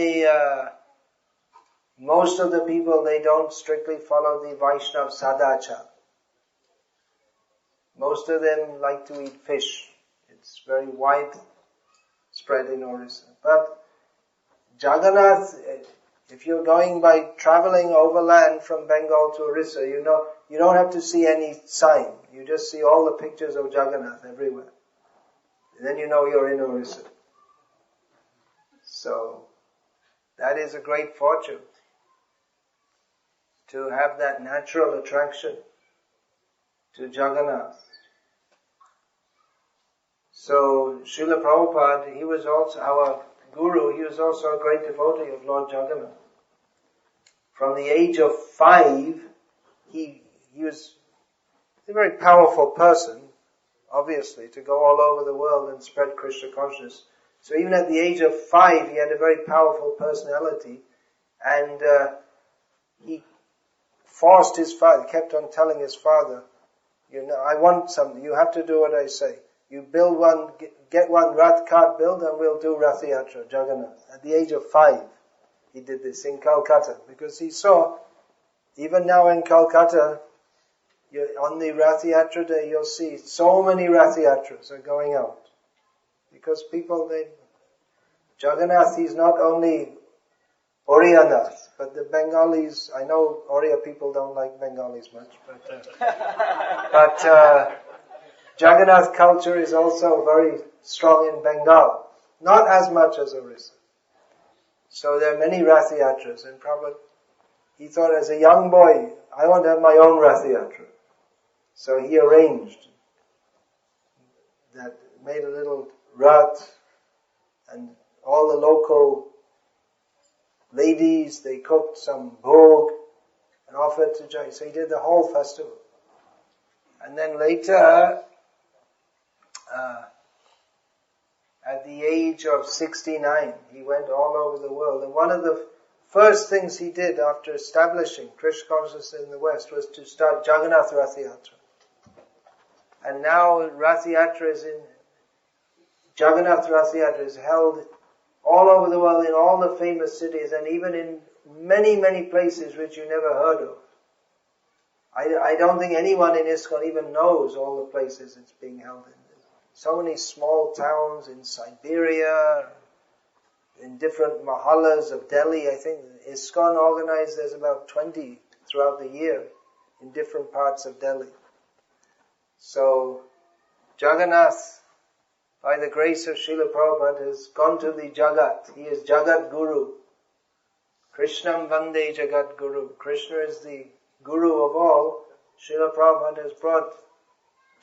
most of the people, they don't strictly follow the Vaishnav Sadachar. Most of them like to eat fish. It's very widespread in Orissa. But Jagannath, if you're going by traveling overland from Bengal to Orissa, you don't have to see any sign. You just see all the pictures of Jagannath everywhere. And then you know you're in Orissa. So, that is a great fortune, to have that natural attraction to Jagannath. So, Srila Prabhupada, he was also our Guru, he was also a great devotee of Lord Jagannath. From the age of 5, he was a very powerful person, obviously, to go all over the world and spread Krishna consciousness. So even at the age of 5, he had a very powerful personality, and he forced his father, kept on telling his father, I want something, you have to do what I say. You build one, get one Rath cart built and we'll do Rath Yatra, Jagannath. At the age of 5, he did this in Calcutta, because he saw, even now in Calcutta, on the Rath Yatra day, you'll see so many Rath Yatras are going out. Because people, Jagannath, he's not only Oriyanath, but the Bengalis, I know Oriya people don't like Bengalis much, but Jagannath culture is also very strong in Bengal. Not as much as Orissa. So there are many Rath Yatras, and Prabhupada, he thought as a young boy, I want to have my own Rath Yatra. So he arranged that, made a little Rath, and all the local ladies, they cooked some bhog and offered to Jai. So he did the whole festival. And then later, at the age of 69, he went all over the world. And one of the first things he did after establishing Krishna consciousness in the West was to start Jagannath Rath Yatra. And now Rath Yatra is Jagannath Rath Yatra is held all over the world, in all the famous cities, and even in many, many places which you never heard of. I don't think anyone in ISKCON even knows all the places it's being held in. so many small towns in Siberia, in different mahallas of Delhi. I think ISKCON organized, there's about 20 throughout the year in different parts of Delhi. So Jagannath, by the grace of Srila Prabhupada, has gone to the Jagat. He is Jagat Guru. Krishnam Vande Jagat Guru. Krishna is the Guru of all. Srila Prabhupada has brought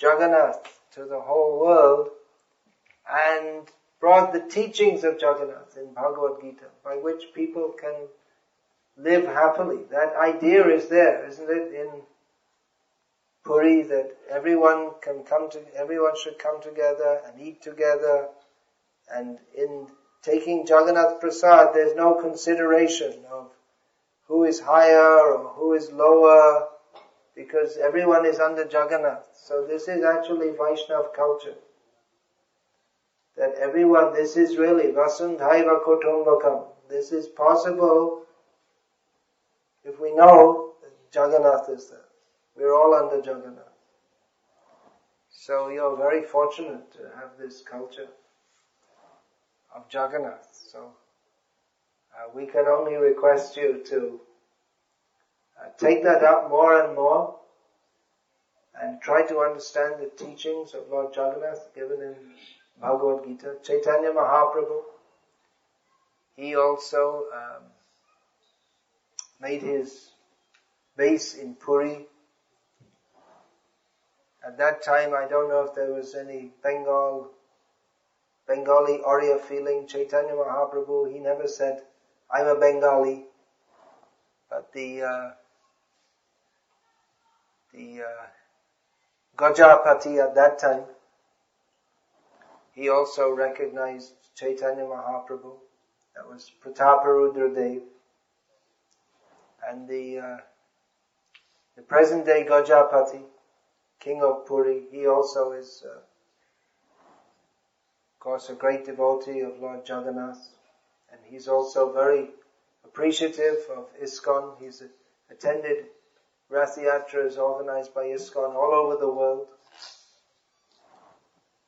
Jagannath to the whole world and brought the teachings of Jagannath in Bhagavad-gita, by which people can live happily. That idea is there, isn't it, in Puri, that everyone should come together and eat together, and in taking Jagannath Prasad, there's no consideration of who is higher or who is lower, because everyone is under Jagannath. So this is actually Vaishnav culture. That everyone, this is really Vasundhaiva Kutumbakam. This is possible if we know that Jagannath is there. We're all under Jagannath. So you're very fortunate to have this culture of Jagannath. So we can only request you to take that up more and more and try to understand the teachings of Lord Jagannath given in Bhagavad-gita. Chaitanya Mahaprabhu, he also made his base in Puri. At that time, I don't know if there was any Bengali Oriya feeling. Chaitanya Mahaprabhu, he never said, I'm a Bengali. But the Gajapati at that time, he also recognized Chaitanya Mahaprabhu. That was Prataparudra Dev. And the present day Gajapati, King of Puri, he also is, of course, a great devotee of Lord Jagannath. And he's also very appreciative of ISKCON. He's attended Rath Yatras organized by ISKCON all over the world.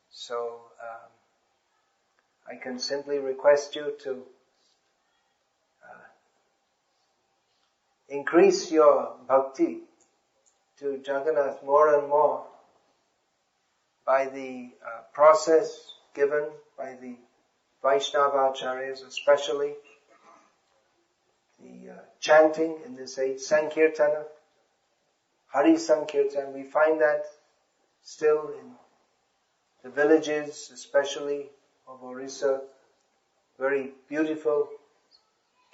So, I can simply request you to increase your bhakti to Jagannath more and more by the process given by the Vaishnava Acharyas, especially the chanting in this age, Sankirtana, Hari Sankirtan. We find that still in the villages, especially of Orissa, very beautiful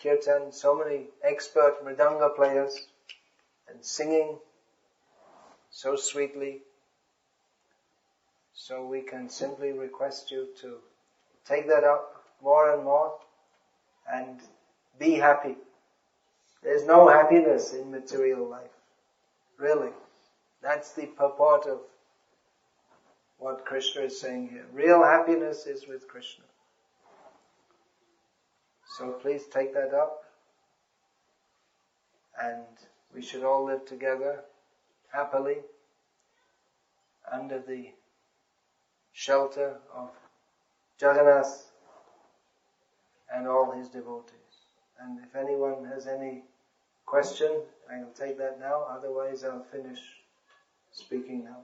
kirtan, so many expert mridanga players and singing so sweetly. So we can simply request you to take that up more and more and be happy. There's no happiness in material life. Really. That's the purport of what Krishna is saying here. Real happiness is with Krishna. So please take that up, and we should all live together happily under the shelter of Jagannath and all his devotees. And if anyone has any question, I will take that now, otherwise I'll finish speaking now.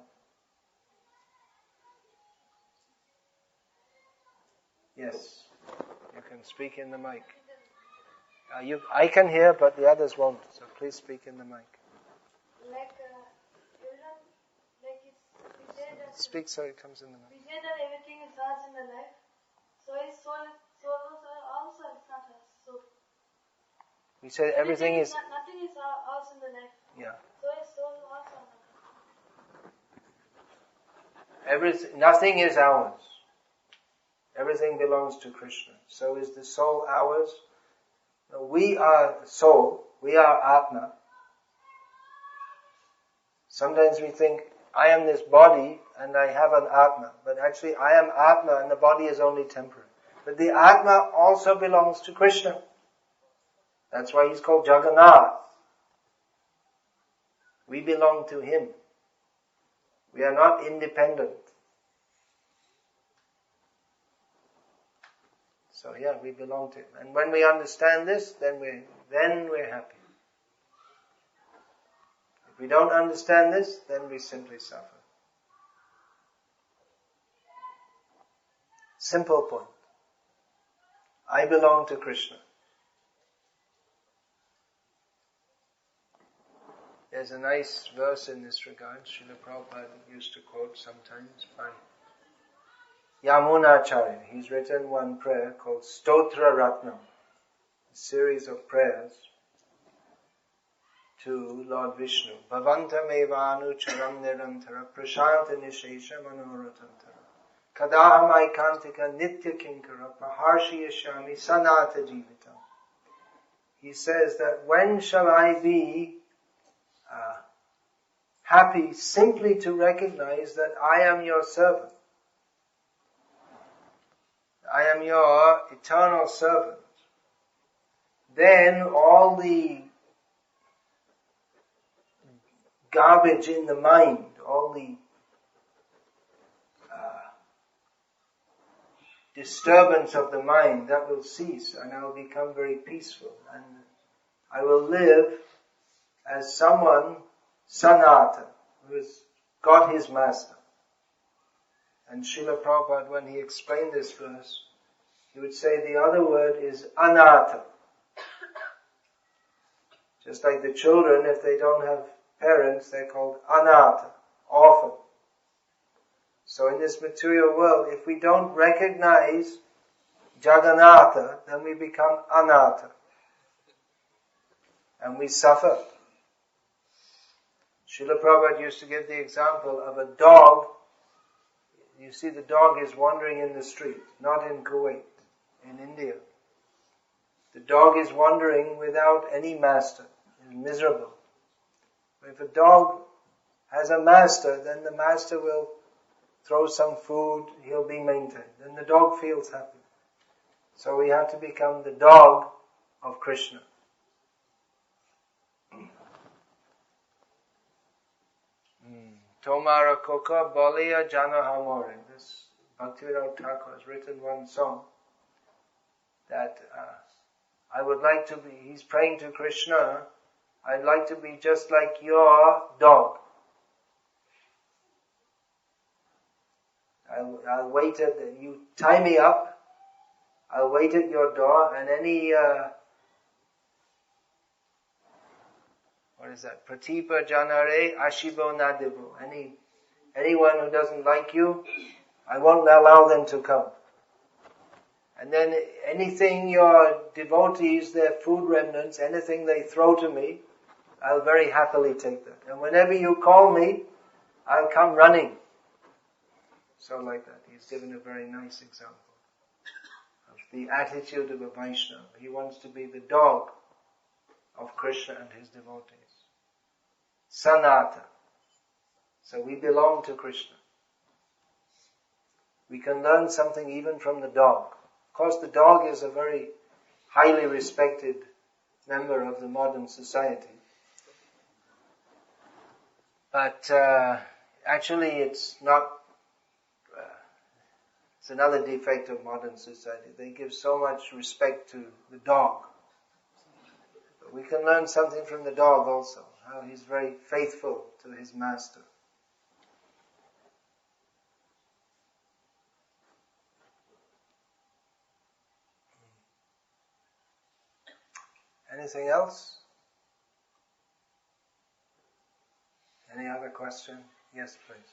Yes, you can speak in the mic. I can hear, but the others won't, so please speak in the mic. Speak so it comes in the mic. We say that everything is ours in the life, so is soul also is not ours. So we say everything is... Nothing is ours in the life. Yeah. So is soul also not. Nothing is ours. Everything belongs to Krishna. So is the soul ours? No, we are the soul. We are Atma. Sometimes we think, I am this body and I have an Atma. But actually I am Atma and the body is only temporary. But the Atma also belongs to Krishna. That's why he's called Jagannath. We belong to him. We are not independent. So yeah, we belong to Him. And when we understand this, then we're happy. If we don't understand this, then we simply suffer. Simple point. I belong to Krishna. There's a nice verse in this regard. Srila Prabhupada used to quote sometimes by Yamunacharya. He's written one prayer called Stotra Ratnam, a series of prayers to Lord Vishnu. Bhavantam evanu charam nirantara prashanta nishesha manoratantara kadaham aikantika nitya kinkara praharshi yashami sanata jivita. He says that when shall I be happy simply to recognize that I am your servant. I am your eternal servant. Then all the garbage in the mind, all the disturbance of the mind, that will cease and I will become very peaceful. And I will live as someone Sanata, who has got his master. And Srila Prabhupada, when he explained this verse, he would say the other word is anata. Just like the children, if they don't have parents, they're called anata, orphan. So in this material world, if we don't recognize Jagannatha, then we become anata. And we suffer. Srila Prabhupada used to give the example of a dog. You see, the dog is wandering in the street, not in Kuwait, in India. The dog is wandering without any master. It's miserable. But if a dog has a master, then the master will throw some food, he'll be maintained. Then the dog feels happy. So we have to become the dog of Krishna. Tomara Koka Baliya Jana Hamore. This Bhakti-Vinod Thakur has written one song that I would like to be, he's praying to Krishna, I'd like to be just like your dog. I'll wait at you tie me up, I'll wait at your door, and any what is that? Pratipa Janare Ashibo Nadibu. Anyone who doesn't like you, I won't allow them to come. And then anything your devotees, their food remnants, anything they throw to me, I'll very happily take that. And whenever you call me, I'll come running. So like that. He's given a very nice example of the attitude of a Vaishnava. He wants to be the dog of Krishna and his devotees. Sanata. So we belong to Krishna. We can learn something even from the dog. Of course, the dog is a very highly respected member of the modern society. But actually it's not, it's another defect of modern society. They give so much respect to the dog. But we can learn something from the dog also, how he's very faithful to his master. Anything else? Any other question? Yes, please.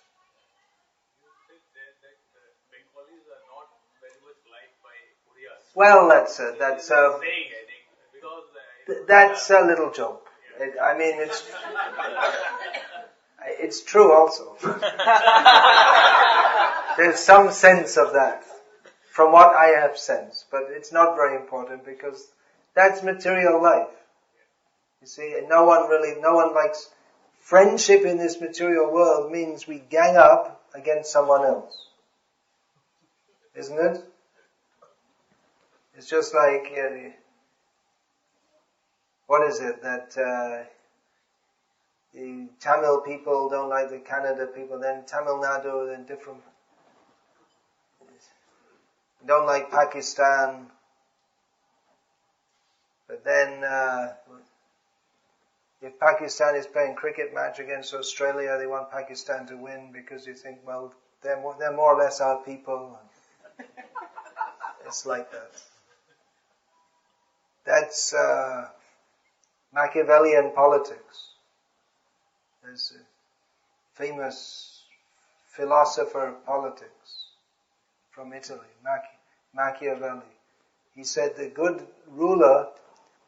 You said that Bengalis are not very much liked by Orias. Well, that's saying, I think, because that's a little joke. I mean, it's true also. There's some sense of that, from what I have sensed, but it's not very important because that's material life. You see, no one likes. Friendship in this material world means we gang up against someone else. Isn't it? It's just like, what is it, that the Tamil people don't like the Kannada people, then Tamil Nadu, then different, don't like Pakistan, But then, if Pakistan is playing cricket match against Australia, they want Pakistan to win because you think, well, they're more or less our people. It's like that. That's Machiavellian politics. There's a famous philosopher of politics from Italy, Machiavelli. He said the good ruler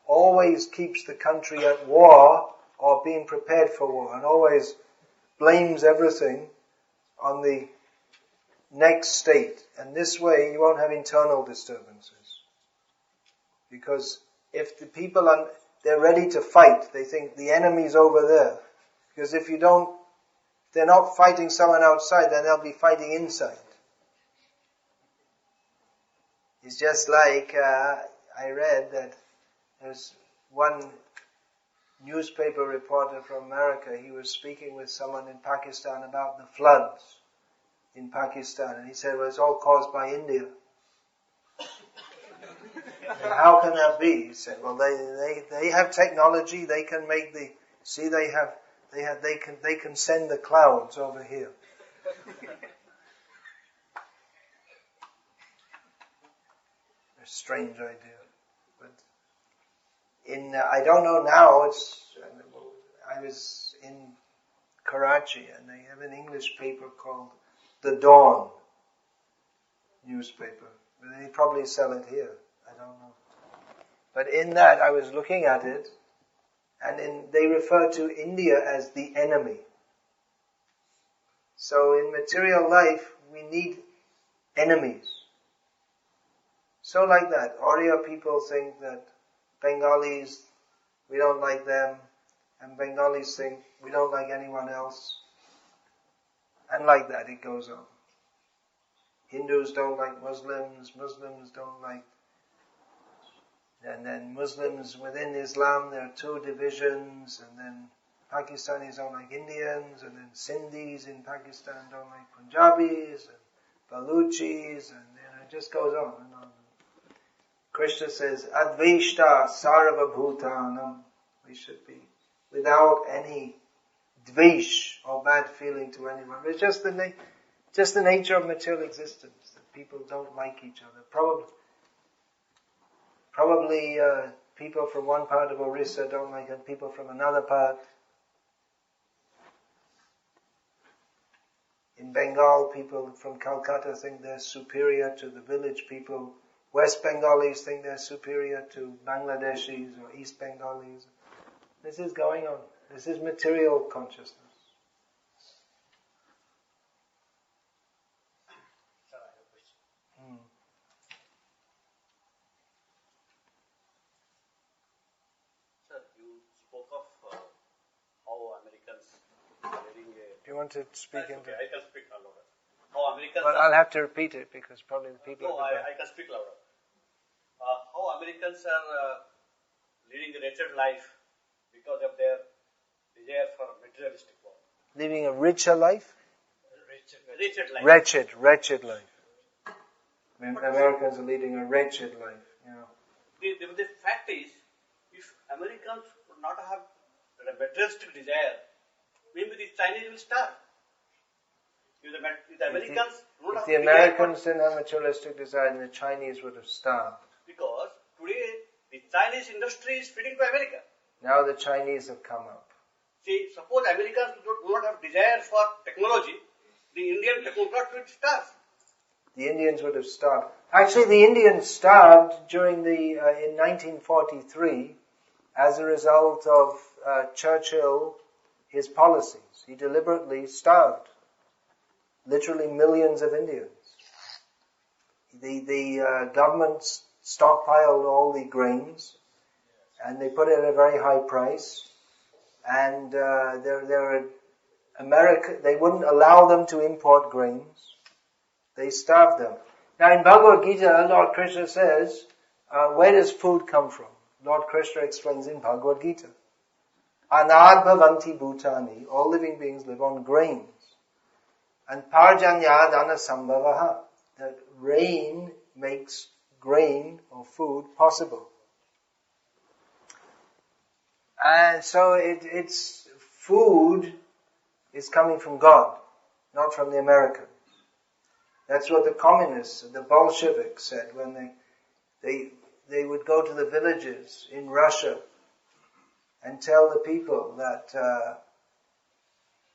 always keeps the country at war or being prepared for war, and always blames everything on the next state. And this way you won't have internal disturbances. Because if the people they're ready to fight, they think the enemy's over there. Because if they're not fighting someone outside, then they'll be fighting inside. It's just like, I read that there's one newspaper reporter from America, he was speaking with someone in Pakistan about the floods in Pakistan, and he said, well, it's all caused by India. How can that be? He said, well, they have technology, they can make they can send the clouds over here. A strange idea. But I don't know now, I was in Karachi and they have an English paper called The Dawn newspaper. They probably sell it here. I don't know. But in that, I was looking at it, and they refer to India as the enemy. So in material life, we need enemies. So like that, Oriya people think that Bengalis, we don't like them, and Bengalis think we don't like anyone else. And like that, it goes on. Hindus don't like Muslims, Muslims don't like... And then Muslims within Islam, there are two divisions, and then Pakistanis don't like Indians, and then Sindhis in Pakistan don't like Punjabis, and Baluchis, and it just goes on and on. Krishna says, Adveshta sarvabhutanam. We should be without any dvesh or bad feeling to anyone. It's just the nature of material existence, that people don't like each other. Probably people from one part of Orissa don't like people from another part. In Bengal, people from Calcutta think they're superior to the village people. West Bengalis think they're superior to Bangladeshis or East Bengalis. This is going on. This is material consciousness. Sir, I have a question. Sir, you spoke of how Americans are leading a... Do you want to speak into okay, I can speak louder. How Americans Well, are... I'll have to repeat it because probably the people... No, I can speak louder. How Americans are leading a wretched life because of their desire for materialistic world. Living a richer life? Wretched life. Wretched life. Americans are leading a wretched life. The fact is, if Americans would not have a materialistic desire, maybe the Chinese will starve. If the Americans would If have the Americans didn't have materialistic desire, then the Chinese would have starved. Because today the Chinese industry is feeding to America. Now the Chinese have come up. See, suppose Americans do not have desire for technology, the Indian technocrat will starve. The Indians would have starved. Actually, the Indians starved during in 1943 as a result of Churchill, his policies. He deliberately starved literally millions of Indians. The government stockpiled all the grains, and they put it at a very high price. And they wouldn't allow them to import grains. They starved them. Now in Bhagavad-gita, Lord Krishna says, where does food come from? Lord Krishna explains in Bhagavad-gita. Anad bhavanti bhutani, all living beings live on grains. And parjanyadana sambhavaha, that rain makes grain or food possible. And so it's food is coming from God, not from the Americans. That's what the communists, the Bolsheviks said when they would go to the villages in Russia and tell the people that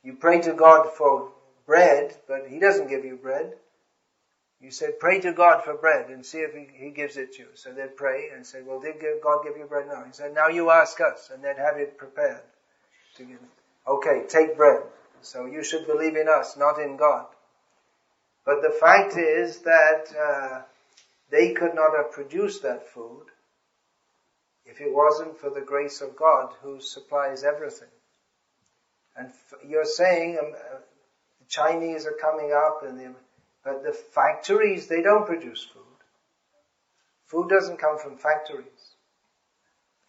you pray to God for bread, but He doesn't give you bread. You said, pray to God for bread and see if He gives it to you. So they'd pray and say, well, did God give you bread? No. He said, now you ask us, and they'd have it prepared to give it. Okay, take bread. So you should believe in us, not in God. But the fact is that they could not have produced that food if it wasn't for the grace of God who supplies everything. And you're saying the Chinese are coming up, but the factories, they don't produce food. Food doesn't come from factories.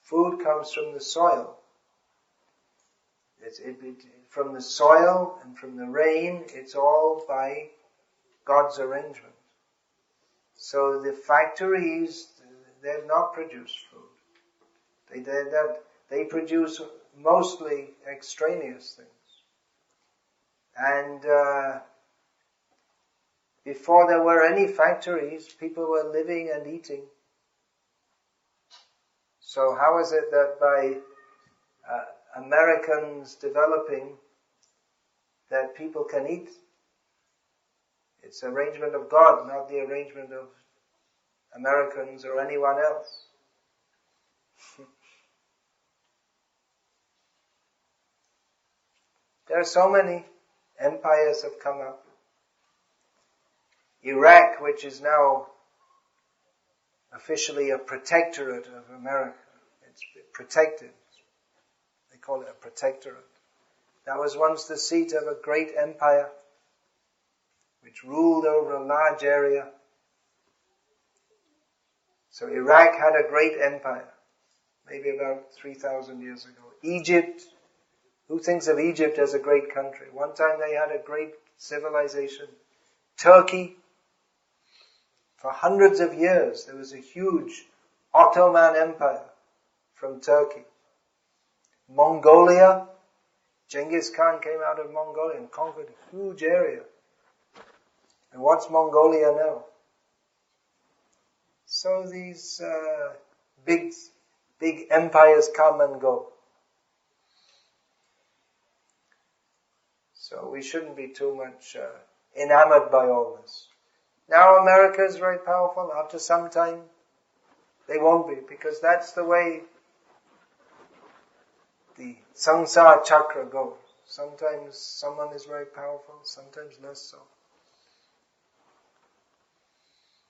Food comes from the soil. From the soil and from the rain, it's all by God's arrangement. So the factories, they have not produced food. They produce mostly extraneous things. And before there were any factories, people were living and eating. So how is it that by Americans developing that people can eat? It's arrangement of God, not the arrangement of Americans or anyone else. There are so many empires have come up. Iraq, which is now officially a protectorate of America. It's protected. They call it a protectorate. That was once the seat of a great empire which ruled over a large area. So Iraq had a great empire, maybe about 3,000 years ago. Egypt, who thinks of Egypt as a great country? One time they had a great civilization. Turkey, for hundreds of years there was a huge Ottoman Empire from Turkey. Mongolia, Genghis Khan came out of Mongolia and conquered a huge area. And what's Mongolia now? So these big empires come and go. So we shouldn't be too much enamored by all this. Now America is very powerful. After some time, they won't be, because that's the way the samsara chakra goes. Sometimes someone is very powerful, sometimes less so.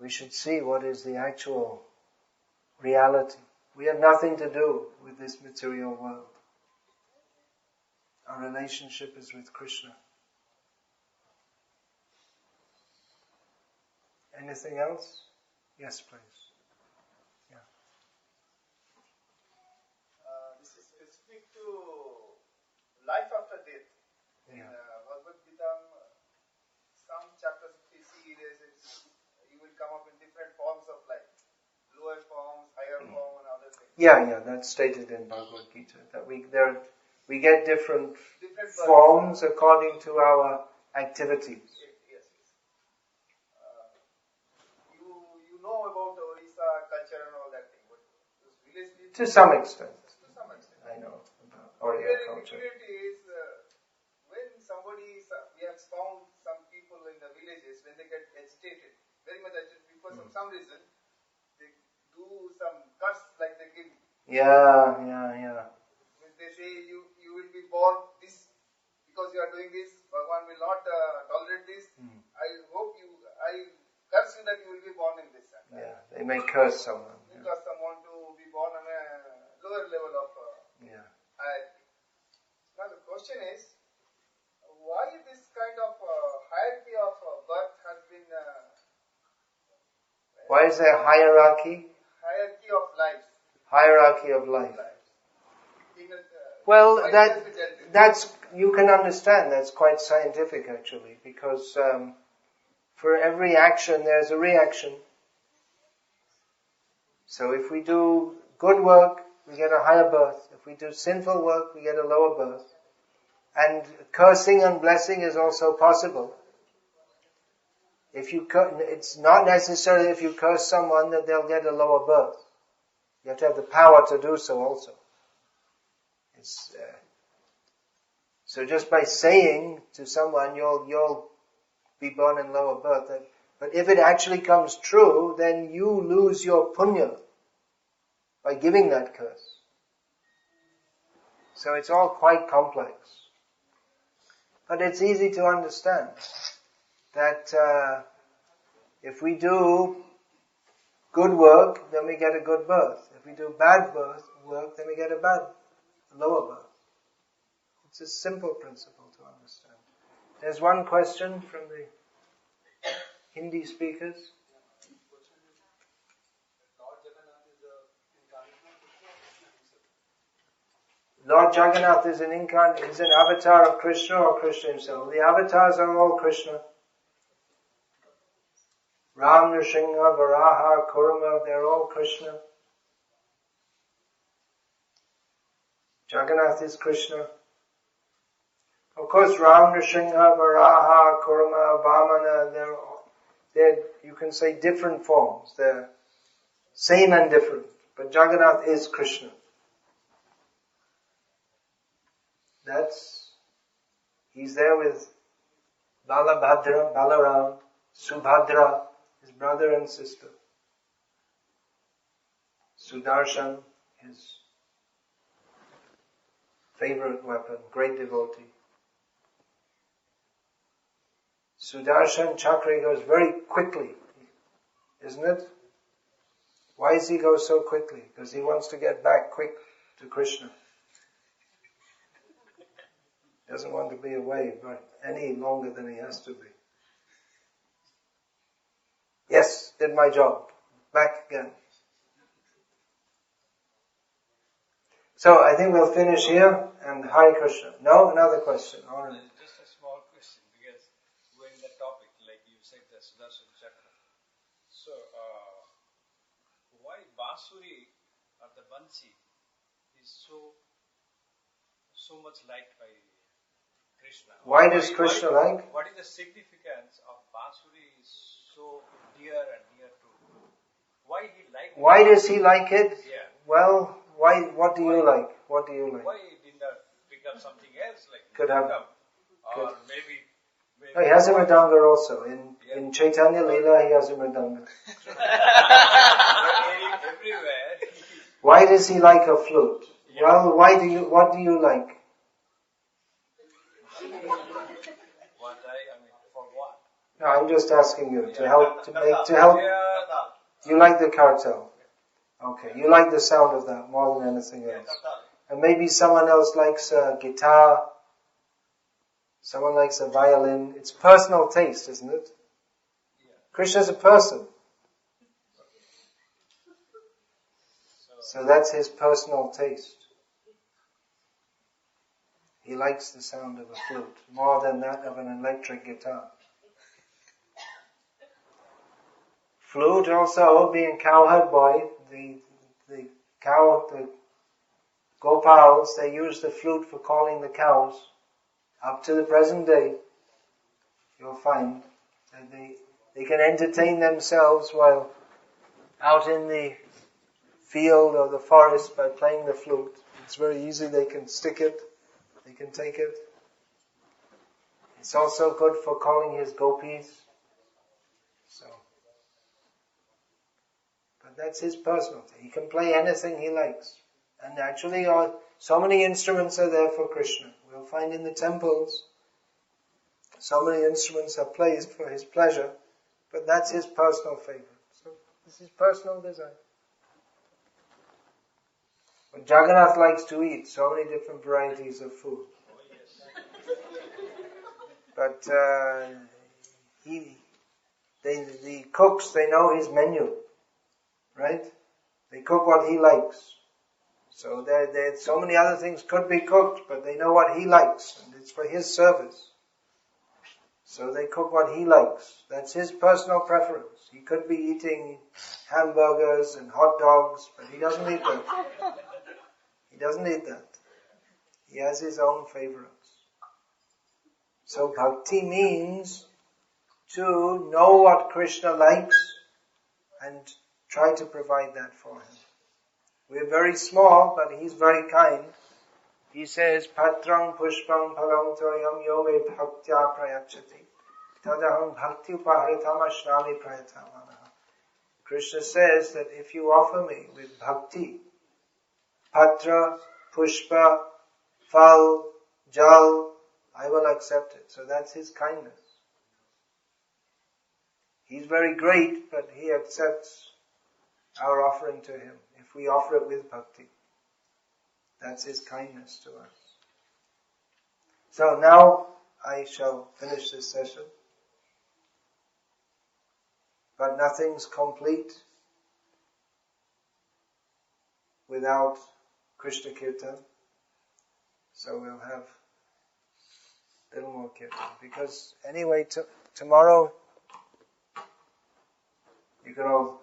We should see what is the actual reality. We have nothing to do with this material world. Our relationship is with Krishna. Anything else? Yes, please. Yeah. This is specific to life after death. In Bhagavad-gita, some chapters we see you will come up in different forms of life. Lower forms, higher form, and other things. Yeah, that's stated in Bhagavad-gita. That we get different forms according to our activities. Yes. You know about Orissa culture and all that thing. But those village people, To some extent. I know about Oriya culture. Is when somebody we have found some people in the villages when they get agitated, very much agitated because of some reason they do some curse like they give. Yeah. When they say you will be born this because you are doing this, Bhagavan will not tolerate this. I curse you that you will be born in this. Yeah, they may curse someone. They curse someone to be born on a lower level of hierarchy. Now the question is, why this kind of hierarchy of birth has been... Why is there hierarchy? Hierarchy of life. Hierarchy of life. Well, that's you can understand. That's quite scientific, actually, because for every action there's a reaction. So if we do good work, we get a higher birth. If we do sinful work, we get a lower birth. And cursing and blessing is also possible. It's not necessarily if you curse someone that they'll get a lower birth. You have to have the power to do so also. So just by saying to someone, you'll be born in lower birth. But if it actually comes true, then you lose your punya by giving that curse. So it's all quite complex. But it's easy to understand that if we do good work, then we get a good birth. If we do bad work, then we get a lower birth. It's a simple principle to understand. There's one question from the Hindi speakers. Lord Jagannath is an avatar of Krishna or Krishna himself. The avatars are all Krishna. Ram, Nrsimha, Varaha, Kurma, they're all Krishna. Jagannath is Krishna. Of course, Ram, Nrsimha, Varaha, Kurma, Vamana, they're, you can say different forms. They're same and different. But Jagannath is Krishna. He's there with Balabhadra, Balaram, Subhadra, his brother and sister. Sudarshan, his favorite weapon, great devotee. Sudarshan Chakra goes very quickly, isn't it? Why does he go so quickly? Because he wants to get back quick to Krishna. Doesn't want to be away any longer than he has to be. Yes, did my job. Back again. So I think we'll finish here and Hare Krishna. No, another question. All right. Just a small question, because we're in the topic, like you said, the Sudarshan Chakra. So, why Basuri or the Bansi is so much liked by Krishna? Why does Krishna like? What is the significance of Basuri is so dear and near to? Why he like it? Why does he like it? Yeah. Well, why? What do you like? What do you like? Why he did not pick up something else like Could have. or maybe Oh, he has a mridanga also. In Chaitanya Leela, he has a mridanga. everywhere. Why does he like a flute? Yeah. Well, what do you like? For what? No, I'm just asking you to help. You like the kartal. Okay, you like the sound of that more than anything else. And maybe someone else likes a guitar. Someone likes a violin. It's personal taste, isn't it? Krishna's a person. So that's his personal taste. He likes the sound of a flute more than that of an electric guitar. Flute also, being cowherd boy, the Gopals, they use the flute for calling the cows. Up to the present day, you'll find that they can entertain themselves while out in the field or the forest by playing the flute. It's very easy, they can stick it, they can take it. It's also good for calling his gopis. But that's his personal thing. He can play anything he likes. And actually, so many instruments are there for Krishna. We'll find in the temples, so many instruments are played for his pleasure, but that's his personal favorite. So, this is personal desire. But Jagannath likes to eat so many different varieties of food. But the cooks, they know his menu, right? They cook what he likes. So there so many other things could be cooked, but they know what he likes, and it's for his service. So they cook what he likes. That's his personal preference. He could be eating hamburgers and hot dogs, but he doesn't eat them. doesn't eat that. He has his own favorites. So bhakti means to know what Krishna likes and try to provide that for him. We're very small, but he's very kind. He says, Patrang pushpam phalam toyam yo me bhaktya prayachati tadaham bhakti upahritam ashnami prayatamanaha. Krishna says that if you offer me with bhakti, patra, pushpa, phal, jal, I will accept it. So that's his kindness. He's very great, but he accepts our offering to him if we offer it with bhakti. That's his kindness to us. So now I shall finish this session. But nothing's complete without Krishna Kirtan. So we'll have a little more Kirtan. Because anyway, tomorrow you can all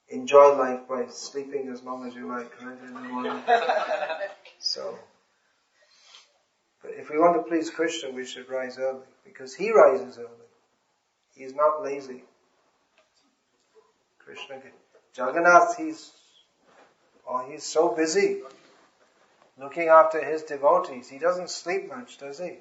enjoy life by sleeping as long as you like, right, in the morning. So, but if we want to please Krishna, we should rise early, because he rises early. He is not lazy. Krishna, Jagannath, he's so busy looking after his devotees. He doesn't sleep much, does he?